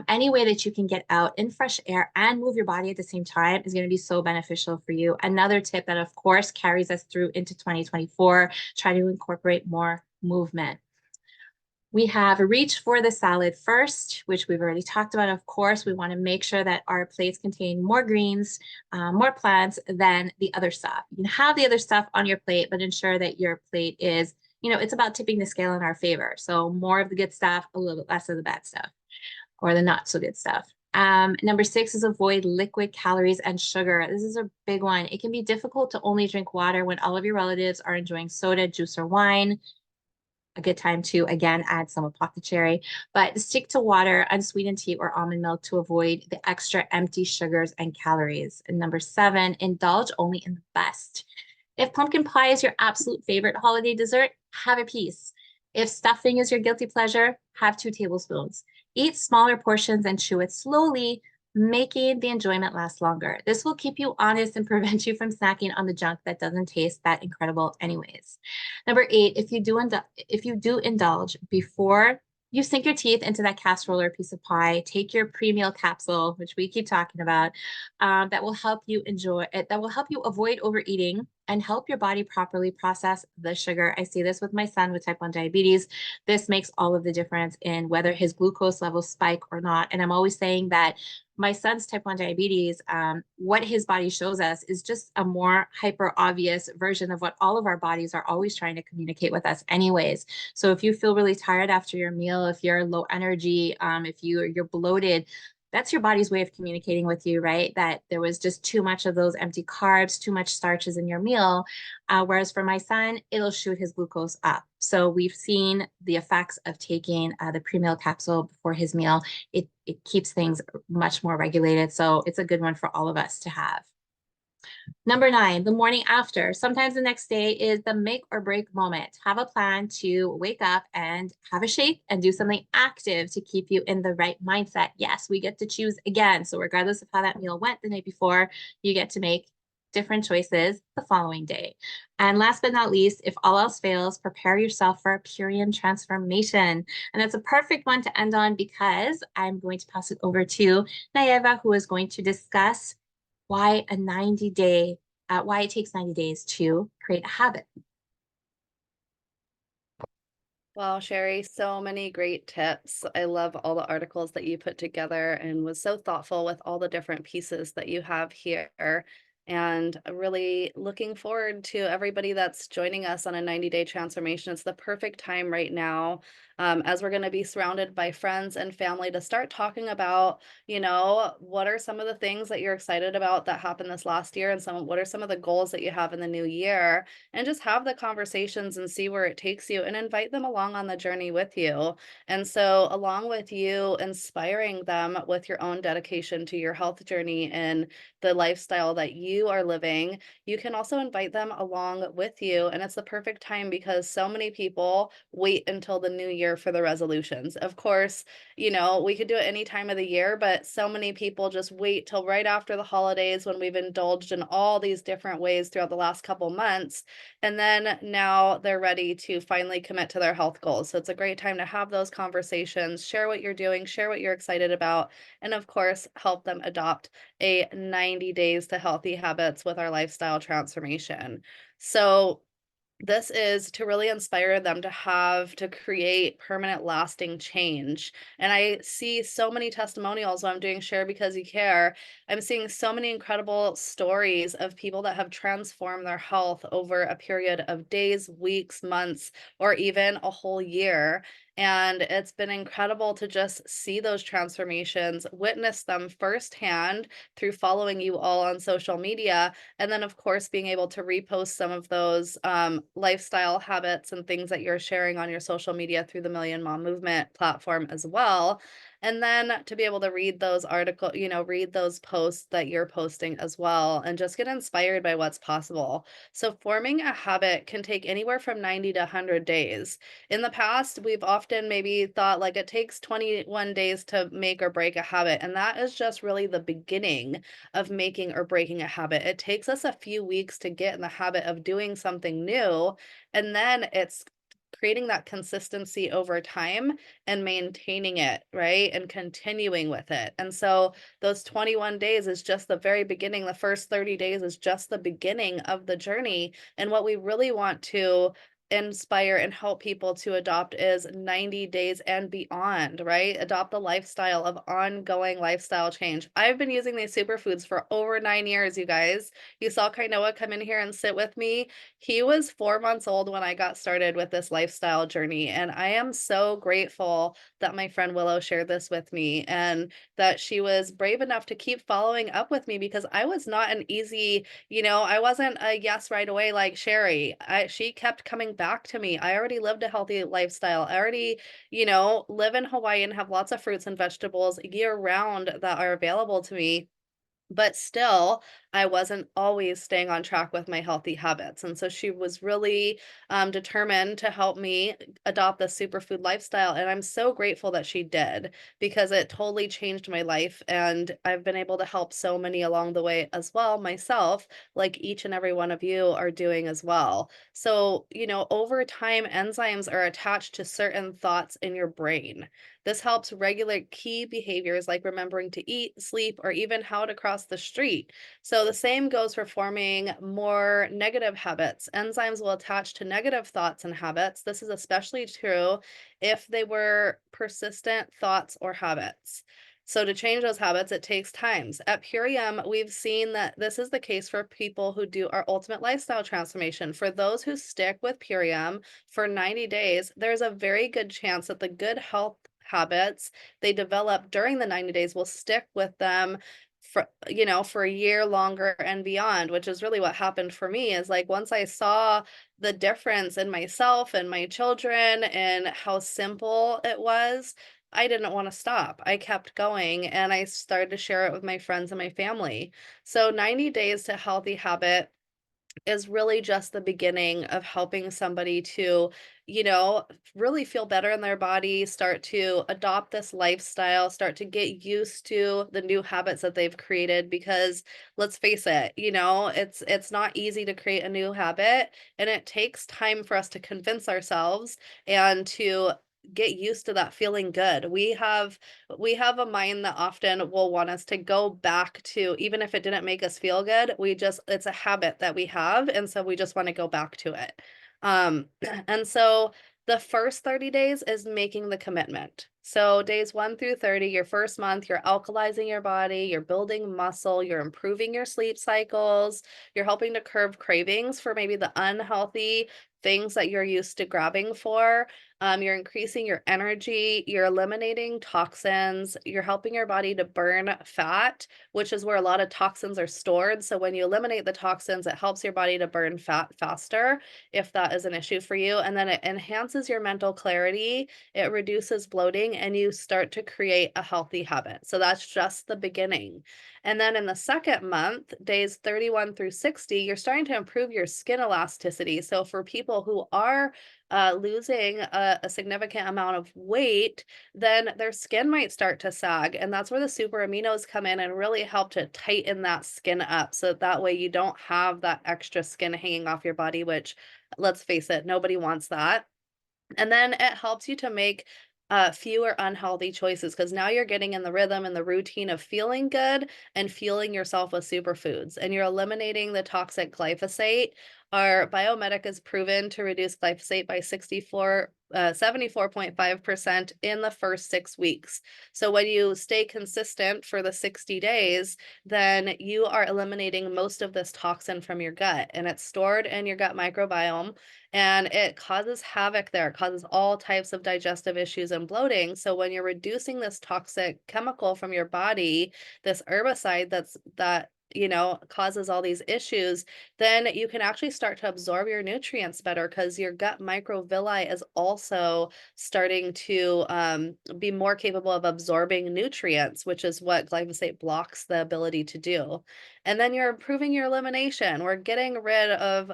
Any way that you can get out in fresh air and move your body at the same time is going to be so beneficial for you. Another tip that, of course, carries us through into 2024, try to incorporate more movement. We have reach for the salad first, which we've already talked about. Of course, we want to make sure that our plates contain more greens, more plants than the other stuff. You can have the other stuff on your plate, but ensure that your plate is, it's about tipping the scale in our favor. So more of the good stuff, a little bit less of the bad stuff or the not so good stuff. Number 6 is avoid liquid calories and sugar. This is a big one. It can be difficult to only drink water when all of your relatives are enjoying soda, juice, or wine. a good time to, again, add some apothecary, but stick to water, unsweetened tea, or almond milk to avoid the extra empty sugars and calories. And number seven, indulge only in the best. If pumpkin pie is your absolute favorite holiday dessert, have a piece. If stuffing is your guilty pleasure, have 2 tablespoons. Eat smaller portions and chew it slowly, making the enjoyment last longer. This will keep you honest and prevent you from snacking on the junk that doesn't taste that incredible anyways. Number eight, if you do indulge before you sink your teeth into that casserole or piece of pie, take your pre-meal capsule, which we keep talking about, that will help you enjoy it, that will help you avoid overeating and help your body properly process the sugar. I see this with my son with type 1 diabetes. This makes all of the difference in whether his glucose levels spike or not. And I'm always saying that my son's type 1 diabetes, what his body shows us is just a more hyper obvious version of what all of our bodies are always trying to communicate with us anyways. So if you feel really tired after your meal, if you're low energy, if you're bloated, that's your body's way of communicating with you, right? That there was just too much of those empty carbs, too much starches in your meal. Whereas for my son, it'll shoot his glucose up. So we've seen the effects of taking the pre-meal capsule before his meal. It keeps things much more regulated. So it's a good one for all of us to have. Number nine, the morning after. Sometimes the next day is the make or break moment. Have a plan to wake up and have a shake and do something active to keep you in the right mindset. Yes, we get to choose again. So, regardless of how that meal went the night before, you get to make different choices the following day. And last but not least, if all else fails, prepare yourself for a Purian transformation. And that's a perfect one to end on because I'm going to pass it over to Nayeva, who is going to discuss why it takes 90 days to create a habit. Well, Sherry, so many great tips. I love all the articles that you put together and was so thoughtful with all the different pieces that you have here. And really looking forward to everybody that's joining us on a 90-day transformation. It's the perfect time right now, as we're going to be surrounded by friends and family to start talking about, what are some of the things that you're excited about that happened this last year, and what are some of the goals that you have in the new year, and just have the conversations and see where it takes you and invite them along on the journey with you. And so, along with you inspiring them with your own dedication to your health journey and the lifestyle that you are living, you can also invite them along with you. And it's the perfect time because so many people wait until the new year for the resolutions. Of course, we could do it any time of the year, but so many people just wait till right after the holidays when we've indulged in all these different ways throughout the last couple months. And then now they're ready to finally commit to their health goals. So it's a great time to have those conversations, share what you're doing, share what you're excited about, and of course, help them adopt a 90 days to healthy habits with our lifestyle transformation. So this is to really inspire them to create permanent lasting change. And I see so many testimonials when I'm doing Share Because You Care. I'm seeing so many incredible stories of people that have transformed their health over a period of days, weeks, months, or even a whole year. And it's been incredible to just see those transformations, witness them firsthand through following you all on social media, and then, of course, being able to repost some of those lifestyle habits and things that you're sharing on your social media through the Million Mom Movement platform as well. And then to be able to read those read those posts that you're posting as well, and just get inspired by what's possible. So, forming a habit can take anywhere from 90 to 100 days. In the past, we've often maybe thought like it takes 21 days to make or break a habit. And that is just really the beginning of making or breaking a habit. It takes us a few weeks to get in the habit of doing something new, and then it's creating that consistency over time and maintaining it, right? And continuing with it. And so those 21 days is just the very beginning. The first 30 days is just the beginning of the journey. And what we really want to inspire and help people to adopt is 90 days and beyond, right? Adopt the lifestyle of ongoing lifestyle change. I've been using these superfoods for over 9 years, you guys. You saw Kainoa come in here and sit with me. He was 4 months old when I got started with this lifestyle journey. And I am so grateful that my friend Willow shared this with me and that she was brave enough to keep following up with me because I was not an easy, I wasn't a yes right away like Sherry. She kept coming back to me. I already lived a healthy lifestyle. I already, live in Hawaii and have lots of fruits and vegetables year round that are available to me. But still, I wasn't always staying on track with my healthy habits, and so she was really, determined to help me adopt the superfood lifestyle, and I'm so grateful that she did, because it totally changed my life, and I've been able to help so many along the way as well myself, like each and every one of you are doing as well. So, over time, enzymes are attached to certain thoughts in your brain. This helps regulate key behaviors like remembering to eat, sleep, or even how to cross the street. So, the same goes for forming more negative habits. Enzymes will attach to negative thoughts and habits. This is especially true if they were persistent thoughts or habits. So, to change those habits, it takes times. At Purium, we've seen that this is the case for people who do our ultimate lifestyle transformation. For those who stick with Purium for 90 days, there's a very good chance that the good health habits they develop during the 90 days will stick with them for a year longer and beyond, which is really what happened for me. Is like once I saw the difference in myself and my children and how simple it was, I didn't want to stop. I kept going and I started to share it with my friends and my family. So 90 days to healthy habit is really just the beginning of helping somebody to, you know, really feel better in their body, start to adopt this lifestyle, start to get used to the new habits that they've created because let's face it, it's not easy to create a new habit and it takes time for us to convince ourselves and to get used to that feeling good. We have a mind that often will want us to go back to, even if it didn't make us feel good, it's a habit that we have, and so we just wanna go back to it. And so the first 30 days is making the commitment. So days 1 through 30, your first month, you're alkalizing your body, you're building muscle, you're improving your sleep cycles, you're helping to curb cravings for maybe the unhealthy things that you're used to grabbing for. You're increasing your energy, you're eliminating toxins, you're helping your body to burn fat, which is where a lot of toxins are stored. So when you eliminate the toxins, it helps your body to burn fat faster if that is an issue for you. And then it enhances your mental clarity, it reduces bloating, and you start to create a healthy habit. So that's just the beginning. And then in the second month, days 31 through 60, you're starting to improve your skin elasticity. So for people who are losing a significant amount of weight, then their skin might start to sag. And that's where the super aminos come in and really help to tighten that skin up. So that way you don't have that extra skin hanging off your body, which let's face it, nobody wants that. And then it helps you to make fewer unhealthy choices because now you're getting in the rhythm and the routine of feeling good and fueling yourself with superfoods. And you're eliminating the toxic glyphosate. Our biomedic is proven to reduce glyphosate by 74.5% in the first 6 weeks. So when you stay consistent for the 60 days, then you are eliminating most of this toxin from your gut and it's stored in your gut microbiome and it causes havoc there. It causes all types of digestive issues and bloating. So when you're reducing this toxic chemical from your body, this herbicide that causes all these issues, then you can actually start to absorb your nutrients better because your gut microvilli is also starting to be more capable of absorbing nutrients, which is what glyphosate blocks the ability to do. And then you're improving your elimination. We're getting rid of,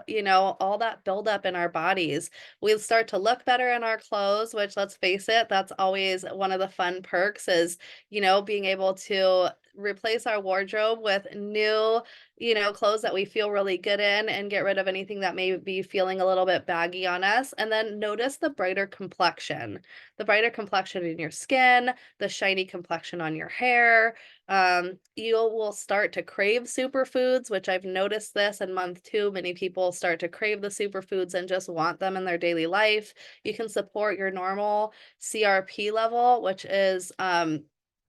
all that buildup in our bodies. We start to look better in our clothes, which let's face it, that's always one of the fun perks is, being able to replace our wardrobe with new, clothes that we feel really good in and get rid of anything that may be feeling a little bit baggy on us. And then notice the brighter complexion in your skin, the shiny complexion on your hair. You will start to crave superfoods, which I've noticed this in month 2. Many people start to crave the superfoods and just want them in their daily life. You can support your normal CRP level, which is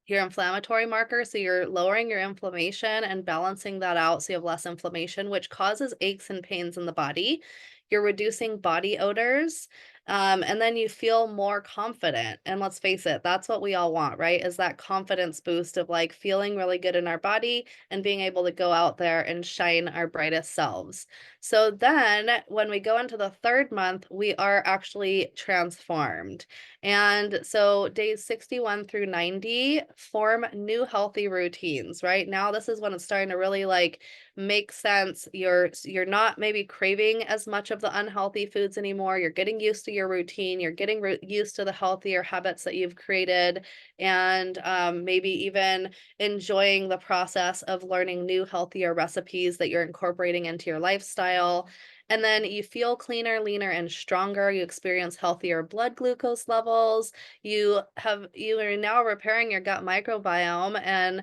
your inflammatory marker. So you're lowering your inflammation and balancing that out so you have less inflammation, which causes aches and pains in the body. You're reducing body odors. And then you feel more confident. And let's face it, that's what we all want, right? Is that confidence boost of like feeling really good in our body and being able to go out there and shine our brightest selves. So then when we go into the third month, we are actually transformed. And so days 61 through 90 form new healthy routines, right? Now this is when it's starting to really like make sense. You're not maybe craving as much of the unhealthy foods anymore. You're getting used to your routine. You're getting used to the healthier habits that you've created, and maybe even enjoying the process of learning new healthier recipes that you're incorporating into your lifestyle. And then you feel cleaner, leaner, and stronger. You experience healthier blood glucose levels. You are now repairing your gut microbiome and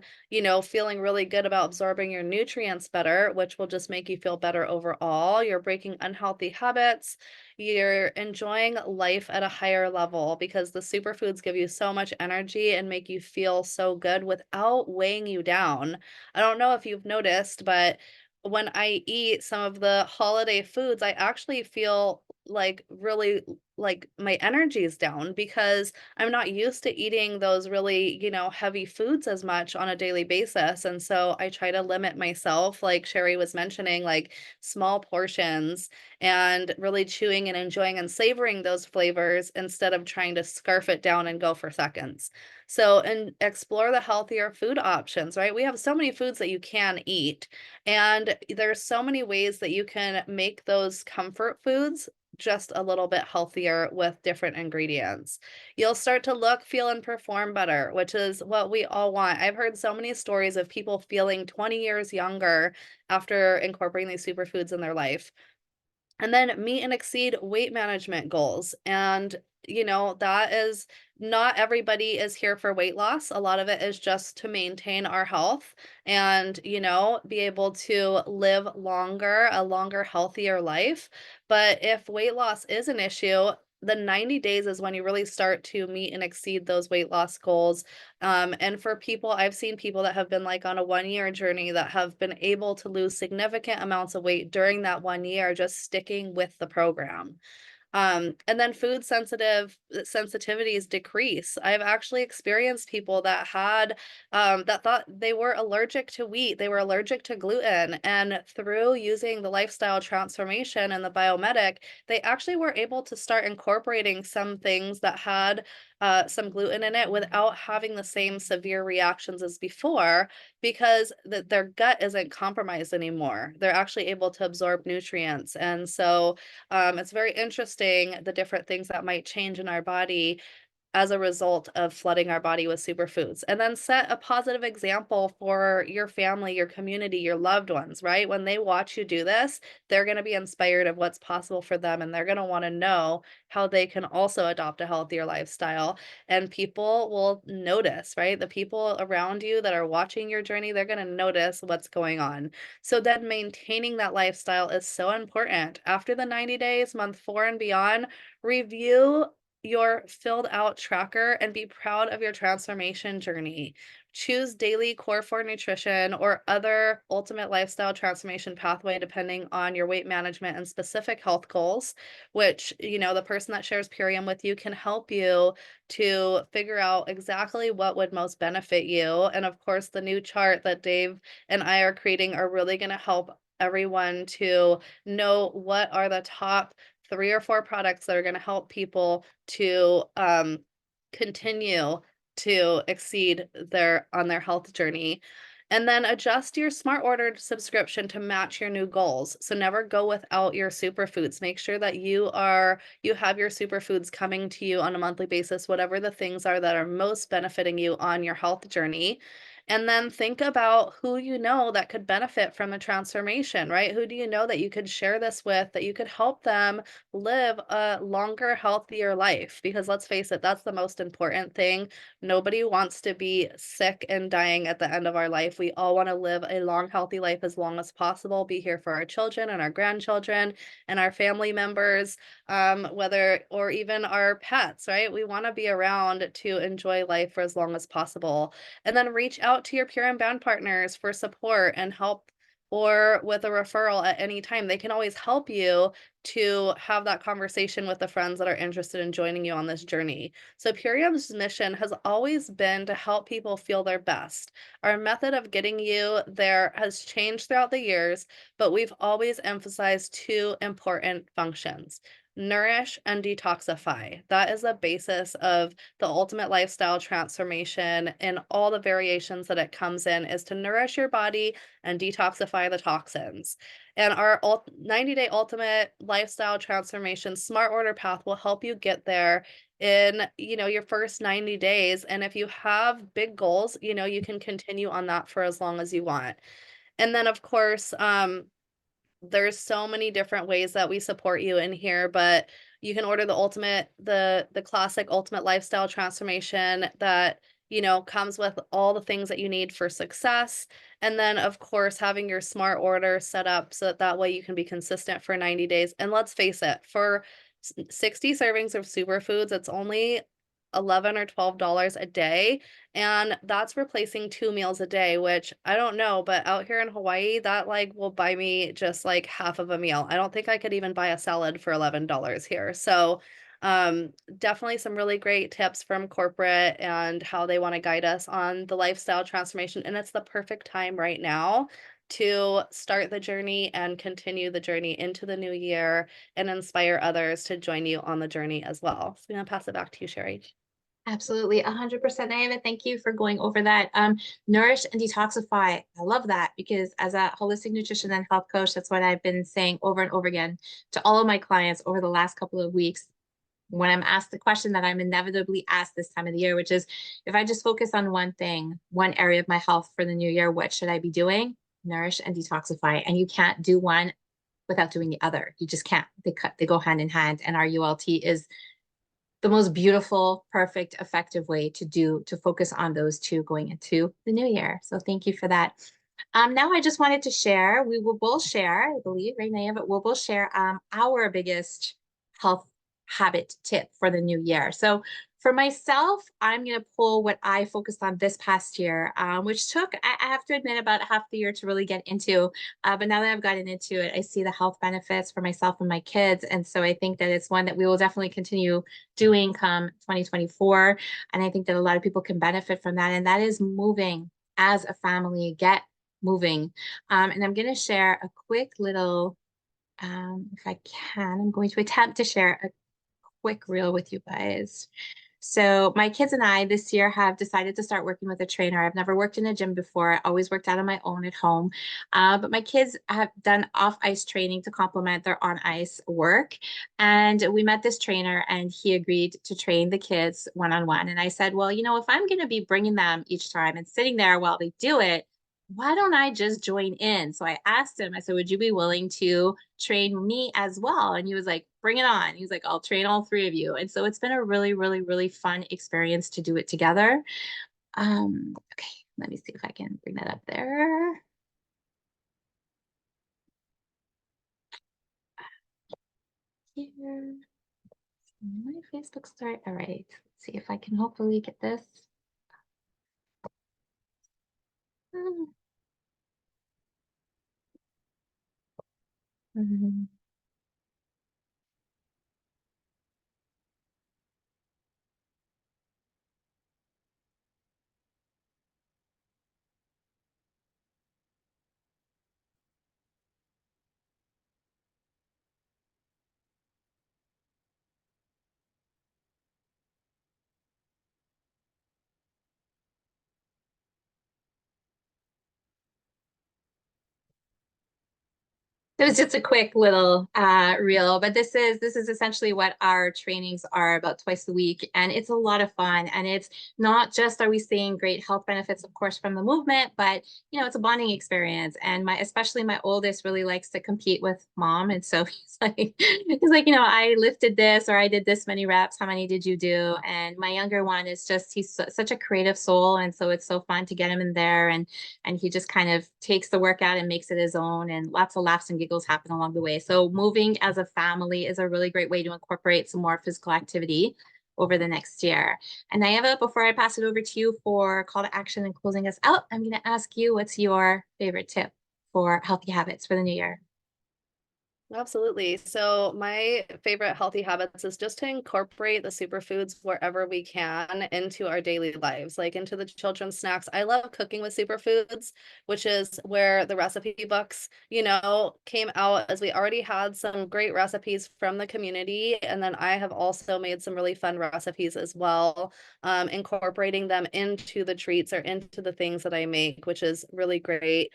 feeling really good about absorbing your nutrients better, which will just make you feel better overall. You're breaking unhealthy habits. You're enjoying life at a higher level because the superfoods give you so much energy and make you feel so good without weighing you down. I don't know if you've noticed, but when I eat some of the holiday foods, I actually feel like really like my energy is down because I'm not used to eating those really, heavy foods as much on a daily basis. And so I try to limit myself, like Sherry was mentioning, like small portions and really chewing and enjoying and savoring those flavors instead of trying to scarf it down and go for seconds. So, and explore the healthier food options, right? We have so many foods that you can eat, and there's so many ways that you can make those comfort foods just a little bit healthier with different ingredients. You'll start to look, feel, and perform better, which is what we all want. I've heard so many stories of people feeling 20 years younger after incorporating these superfoods in their life. And then meet and exceed weight management goals. And, that is not everybody is here for weight loss. A lot of it is just to maintain our health and, be able to live longer, a longer, healthier life. But if weight loss is an issue, the 90 days is when you really start to meet and exceed those weight loss goals. And for people, I've seen people that have been like on a 1 year journey that have been able to lose significant amounts of weight during that 1 year, just sticking with the program. And then food sensitivities decrease. I've actually experienced people that had that thought they were allergic to wheat, they were allergic to gluten, and through using the lifestyle transformation and the biomedic, they actually were able to start incorporating some things that had some gluten in it without having the same severe reactions as before because their gut isn't compromised anymore. They're actually able to absorb nutrients, and so it's very interesting the different things that might change in our body as a result of flooding our body with superfoods. And then set a positive example for your family, your community, your loved ones, right? When they watch you do this, they're going to be inspired of what's possible for them and they're going to want to know how they can also adopt a healthier lifestyle. And people will notice, right? The people around you that are watching your journey, they're going to notice what's going on. So then maintaining that lifestyle is so important. After the 90 days, month 4 and beyond, review your filled out tracker and be proud of your transformation journey. Choose daily core 4 nutrition or other ultimate lifestyle transformation pathway depending on your weight management and specific health goals, which, the person that shares Purium with you can help you to figure out exactly what would most benefit you. And of course, the new chart that Dave and I are creating are really going to help everyone to know what are the top 3 or 4 products that are going to help people to continue to exceed their health journey. And then adjust your smart ordered subscription to match your new goals. So never go without your superfoods. Make sure that you have your superfoods coming to you on a monthly basis, whatever the things are that are most benefiting you on your health journey. And then think about who you know that could benefit from a transformation, right? Who do you know that you could share this with, that you could help them live a longer, healthier life? Because let's face it, that's the most important thing. Nobody wants to be sick and dying at the end of our life. We all want to live a long, healthy life as long as possible, be here for our children and our grandchildren and our family members, whether or even our pets, right? We want to be around to enjoy life for as long as possible. And then reach out to your Pure and Bound partners for support and help or with a referral at any time. They can always help you to have that conversation with the friends that are interested in joining you on this journey. So, Purium's mission has always been to help people feel their best. Our method of getting you there has changed throughout the years, but we've always emphasized two important functions: nourish and detoxify. That is the basis of the ultimate lifestyle transformation and all the variations that it comes in, is to nourish your body and detoxify the toxins. And our 90-day ultimate lifestyle transformation smart order path will help you get there in, your first 90 days. And if you have big goals, you can continue on that for as long as you want. And then of course, there's so many different ways that we support you in here, but you can order the classic ultimate lifestyle transformation that, comes with all the things that you need for success. And then of course, having your smart order set up so that that way you can be consistent for 90 days. And let's face it, for 60 servings of superfoods, it's only 11 or $12 a day, and that's replacing 2 meals a day, which I don't know, but out here in Hawaii, that, like, will buy me just, like, half of a meal. I don't think I could even buy a salad for $11 here. So, definitely some really great tips from corporate and how they wanna guide us on the lifestyle transformation, and it's the perfect time right now to start the journey and continue the journey into the new year and inspire others to join you on the journey as well. So I'm gonna pass it back to you, Sherry. Absolutely, 100%, Diana. Thank you for going over that. Nourish and detoxify. I love that because as a holistic nutrition and health coach, that's what I've been saying over and over again to all of my clients over the last couple of weeks when I'm asked the question that I'm inevitably asked this time of the year, which is if I just focus on one thing, one area of my health for the new year, what should I be doing? Nourish and detoxify. And you can't do one without doing the other. You just can't. They go hand in hand. And our ULT is the most beautiful, perfect, effective way to focus on those two going into the new year. So thank you for that. Now I just wanted to share, we will both share, I believe, right, Naya, but we'll both share our biggest health habit tip for the new year. So for myself, I'm going to pull what I focused on this past year, which took, I have to admit, about half the year to really get into. But now that I've gotten into it, I see the health benefits for myself and my kids. And so I think that it's one that we will definitely continue doing come 2024. And I think that a lot of people can benefit from that. And that is moving as a family, get moving. And I'm going to share a quick little, if I can, I'm going to attempt to share a quick reel with you guys. So my kids and I this year have decided to start working with a trainer. I've never worked in a gym before. I always worked out on my own at home. But my kids have done off ice training to complement their on ice work. And we met this trainer and he agreed to train the kids one-on-one. And I said, well, if I'm going to be bringing them each time and sitting there while they do it, why don't I just join in? So I asked him, I said, would you be willing to train me as well? And he was like, bring it on. He was like, I'll train all three of you. And so it's been a really, really, really fun experience to do it together. Okay, let me see if I can bring that up there. Here, my Facebook story. All right, let's see if I can hopefully get this. Mhm. It was just a quick little reel, but this is essentially what our trainings are about twice a week, and it's a lot of fun. And it's not just are we seeing great health benefits, of course, from the movement, but it's a bonding experience. And especially my oldest really likes to compete with mom, and so he's like, I lifted this or I did this many reps. How many did you do? And my younger one is just such a creative soul, and so it's so fun to get him in there and he just kind of takes the workout and makes it his own, and lots of laughs and giggles happen along the way. So moving as a family is a really great way to incorporate some more physical activity over the next year. And Nayeva, before I pass it over to you for call to action and closing us out, I'm going to ask you, what's your favorite tip for healthy habits for the new year? Absolutely. So my favorite healthy habits is just to incorporate the superfoods wherever we can into our daily lives, like into the children's snacks. I love cooking with superfoods, which is where the recipe books, came out as we already had some great recipes from the community. And then I have also made some really fun recipes as well, incorporating them into the treats or into the things that I make, which is really great.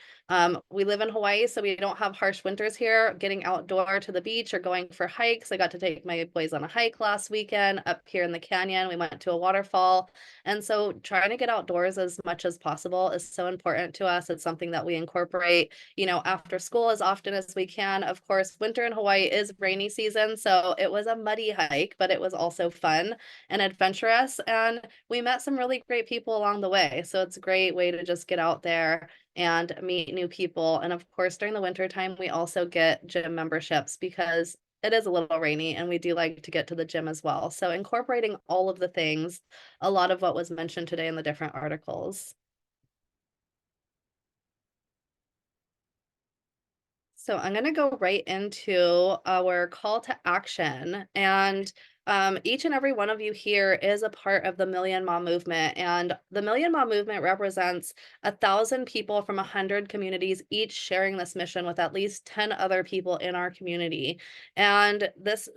We live in Hawaii, so we don't have harsh winters here. Getting outdoor to the beach or going for hikes. I got to take my boys on a hike last weekend up here in the canyon. We went to a waterfall. And so trying to get outdoors as much as possible is so important to us. It's something that we incorporate, after school as often as we can. Of course, winter in Hawaii is rainy season, so it was a muddy hike, but it was also fun and adventurous. And we met some really great people along the way. So it's a great way to just get out there and meet new people. And of course, during the winter time, we also get gym memberships because it is a little rainy and we do like to get to the gym as well. So incorporating all of the things, a lot of what was mentioned today in the different articles. So I'm going to go right into our call to action. And each and every one of you here is a part of the Million Mom Movement. And the Million Mom Movement represents 1,000 people from 100 communities, each sharing this mission with at least 10 other people in our community. And this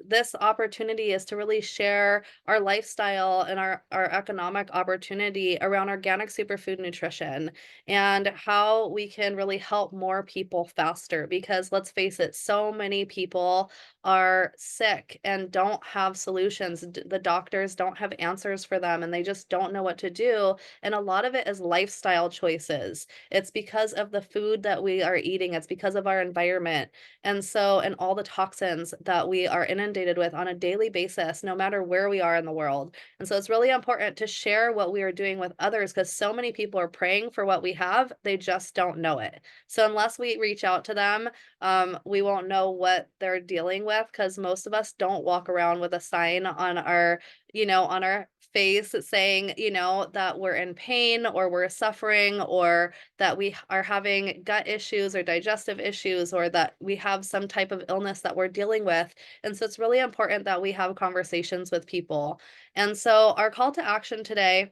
opportunity is to really share our lifestyle and our economic opportunity around organic superfood nutrition and how we can really help more people faster. Because let's face it, so many people are sick and don't have solutions. The doctors don't have answers for them and they just don't know what to do. And a lot of it is lifestyle choices. It's because of the food that we are eating, it's because of our environment. And all the toxins that we are inundated with on a daily basis, no matter where we are in the world. And so it's really important to share what we are doing with others because so many people are praying for what we have, they just don't know it. So unless we reach out to them, we won't know what they're dealing with because most of us don't walk around with a sign on our face saying, that we're in pain or we're suffering or that we are having gut issues or digestive issues or that we have some type of illness that we're dealing with. And so it's really important that we have conversations with people. And so our call to action today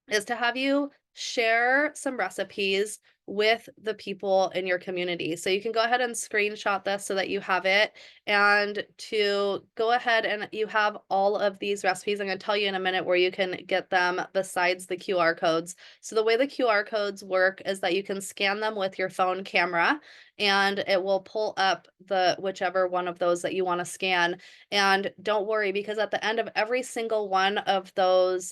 is to have you share some recipes with the people in your community. So you can go ahead and screenshot this so that you have it and to go ahead and you have all of these recipes. I'm going to tell you in a minute where you can get them besides the QR codes. So the way the QR codes work is that you can scan them with your phone camera and it will pull up the whichever one of those that you want to scan. And don't worry because at the end of every single one of those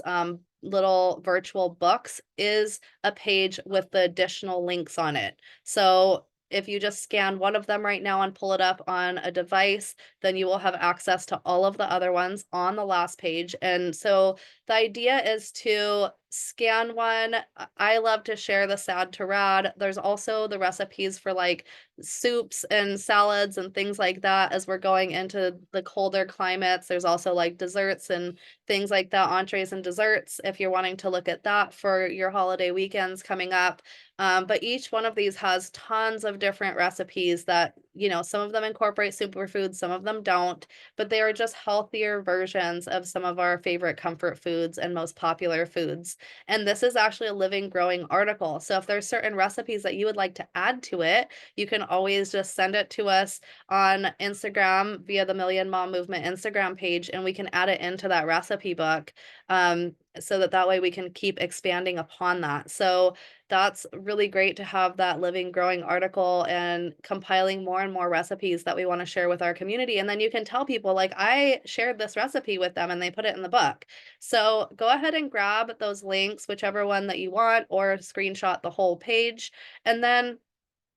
little virtual books is a page with the additional links on it. So if you just scan one of them right now and pull it up on a device, then you will have access to all of the other ones on the last page. And so the idea is to scan one. I love to share the sad to rad. There's also the recipes for like soups and salads and things like that as we're going into the colder climates. There's also like desserts and things like that, entrees and desserts, if you're wanting to look at that for your holiday weekends coming up. But each one of these has tons of different recipes that, some of them incorporate superfoods, some of them don't, but they are just healthier versions of some of our favorite comfort foods and most popular foods. And this is actually a living, growing article. So if there's certain recipes that you would like to add to it, you can always just send it to us on Instagram via the Million Mom Movement Instagram page, and we can add it into that recipe book so that way we can keep expanding upon that. So that's really great to have that living, growing article and compiling more and more recipes that we want to share with our community. And then you can tell people, like, I shared this recipe with them and they put it in the book. So go ahead and grab those links, whichever one that you want, or screenshot the whole page. And then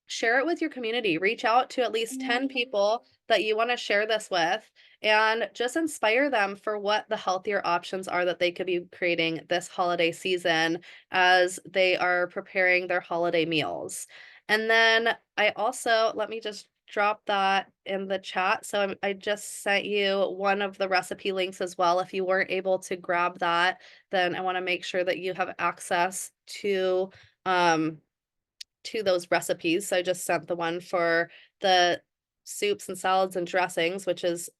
share it with your community. Reach out to at least 10 people that you want to share this with and just inspire them for what the healthier options are that they could be creating this holiday season as they are preparing their holiday meals. And then I also, let me just drop that in the chat. So I just sent you one of the recipe links as well. If you weren't able to grab that, then I want to make sure that you have access to um to those recipes. So I just sent the one for the soups and salads and dressings, which is,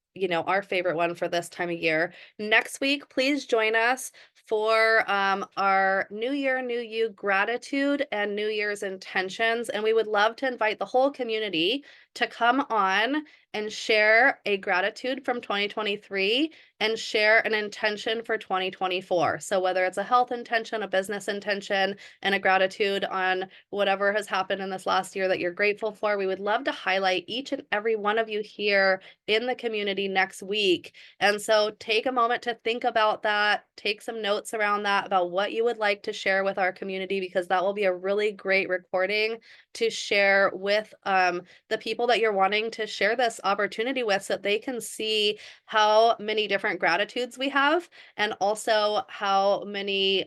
our favorite one for this time of year. Next week, please join us for our New Year, New You gratitude and New Year's intentions. And we would love to invite the whole community to come on and share a gratitude from 2023 and share an intention for 2024. So whether it's a health intention, a business intention, and a gratitude on whatever has happened in this last year that you're grateful for, we would love to highlight each and every one of you here in the community next week. And so take a moment to think about that, take some notes around that about what you would like to share with our community, because that will be a really great recording to share with the people that you're wanting to share this opportunity with, so that they can see how many different gratitudes we have, and also how many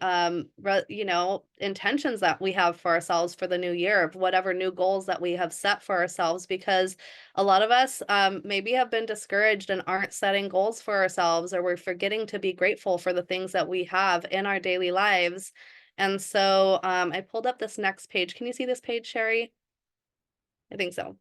intentions that we have for ourselves for the new year, of whatever new goals that we have set for ourselves. Because a lot of us maybe have been discouraged and aren't setting goals for ourselves, or we're forgetting to be grateful for the things that we have in our daily lives. And so I pulled up this next page. Can you see this page, Sherry? I think so.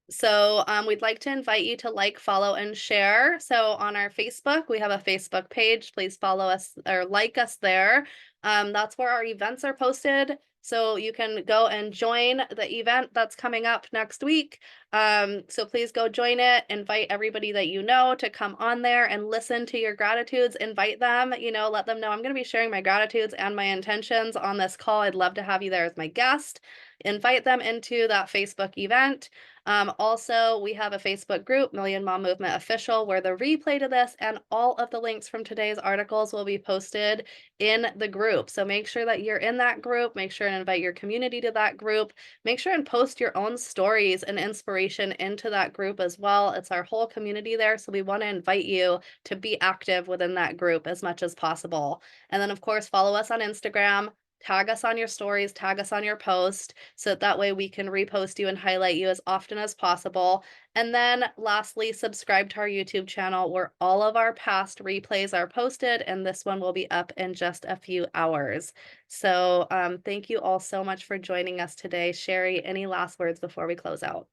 So we'd like to invite you to like, follow, and share. So on our Facebook, we have a Facebook page. Please follow us or like us there. That's where our events are posted. So you can go and join the event that's coming up next week. So please go join it. Invite everybody that you know to come on there and listen to your gratitudes. Invite them, let them know I'm going to be sharing my gratitudes and my intentions on this call. I'd love to have you there as my guest. Invite them into that Facebook event. Also, we have a Facebook group, Million Mom Movement Official, where the replay to this and all of the links from today's articles will be posted in the group. So make sure that you're in that group. Make sure and invite your community to that group. Make sure and post your own stories and inspiration into that group as well. It's our whole community there. So we want to invite you to be active within that group as much as possible. And then, of course, follow us on Instagram. Tag us on your stories, tag us on your post, so that way we can repost you and highlight you as often as possible. And then lastly, subscribe to our YouTube channel, where all of our past replays are posted, and this one will be up in just a few hours. So thank you all so much for joining us today. Sherry, any last words before we close out?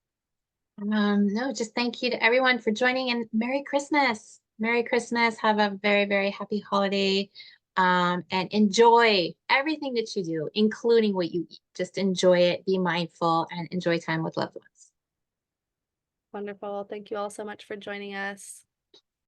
No, just thank you to everyone for joining, and Merry Christmas. Merry Christmas. Have a very, very happy holiday. And enjoy everything that you do, including what you eat. Just enjoy it, be mindful, and enjoy time with loved ones. Wonderful. Thank you all so much for joining us.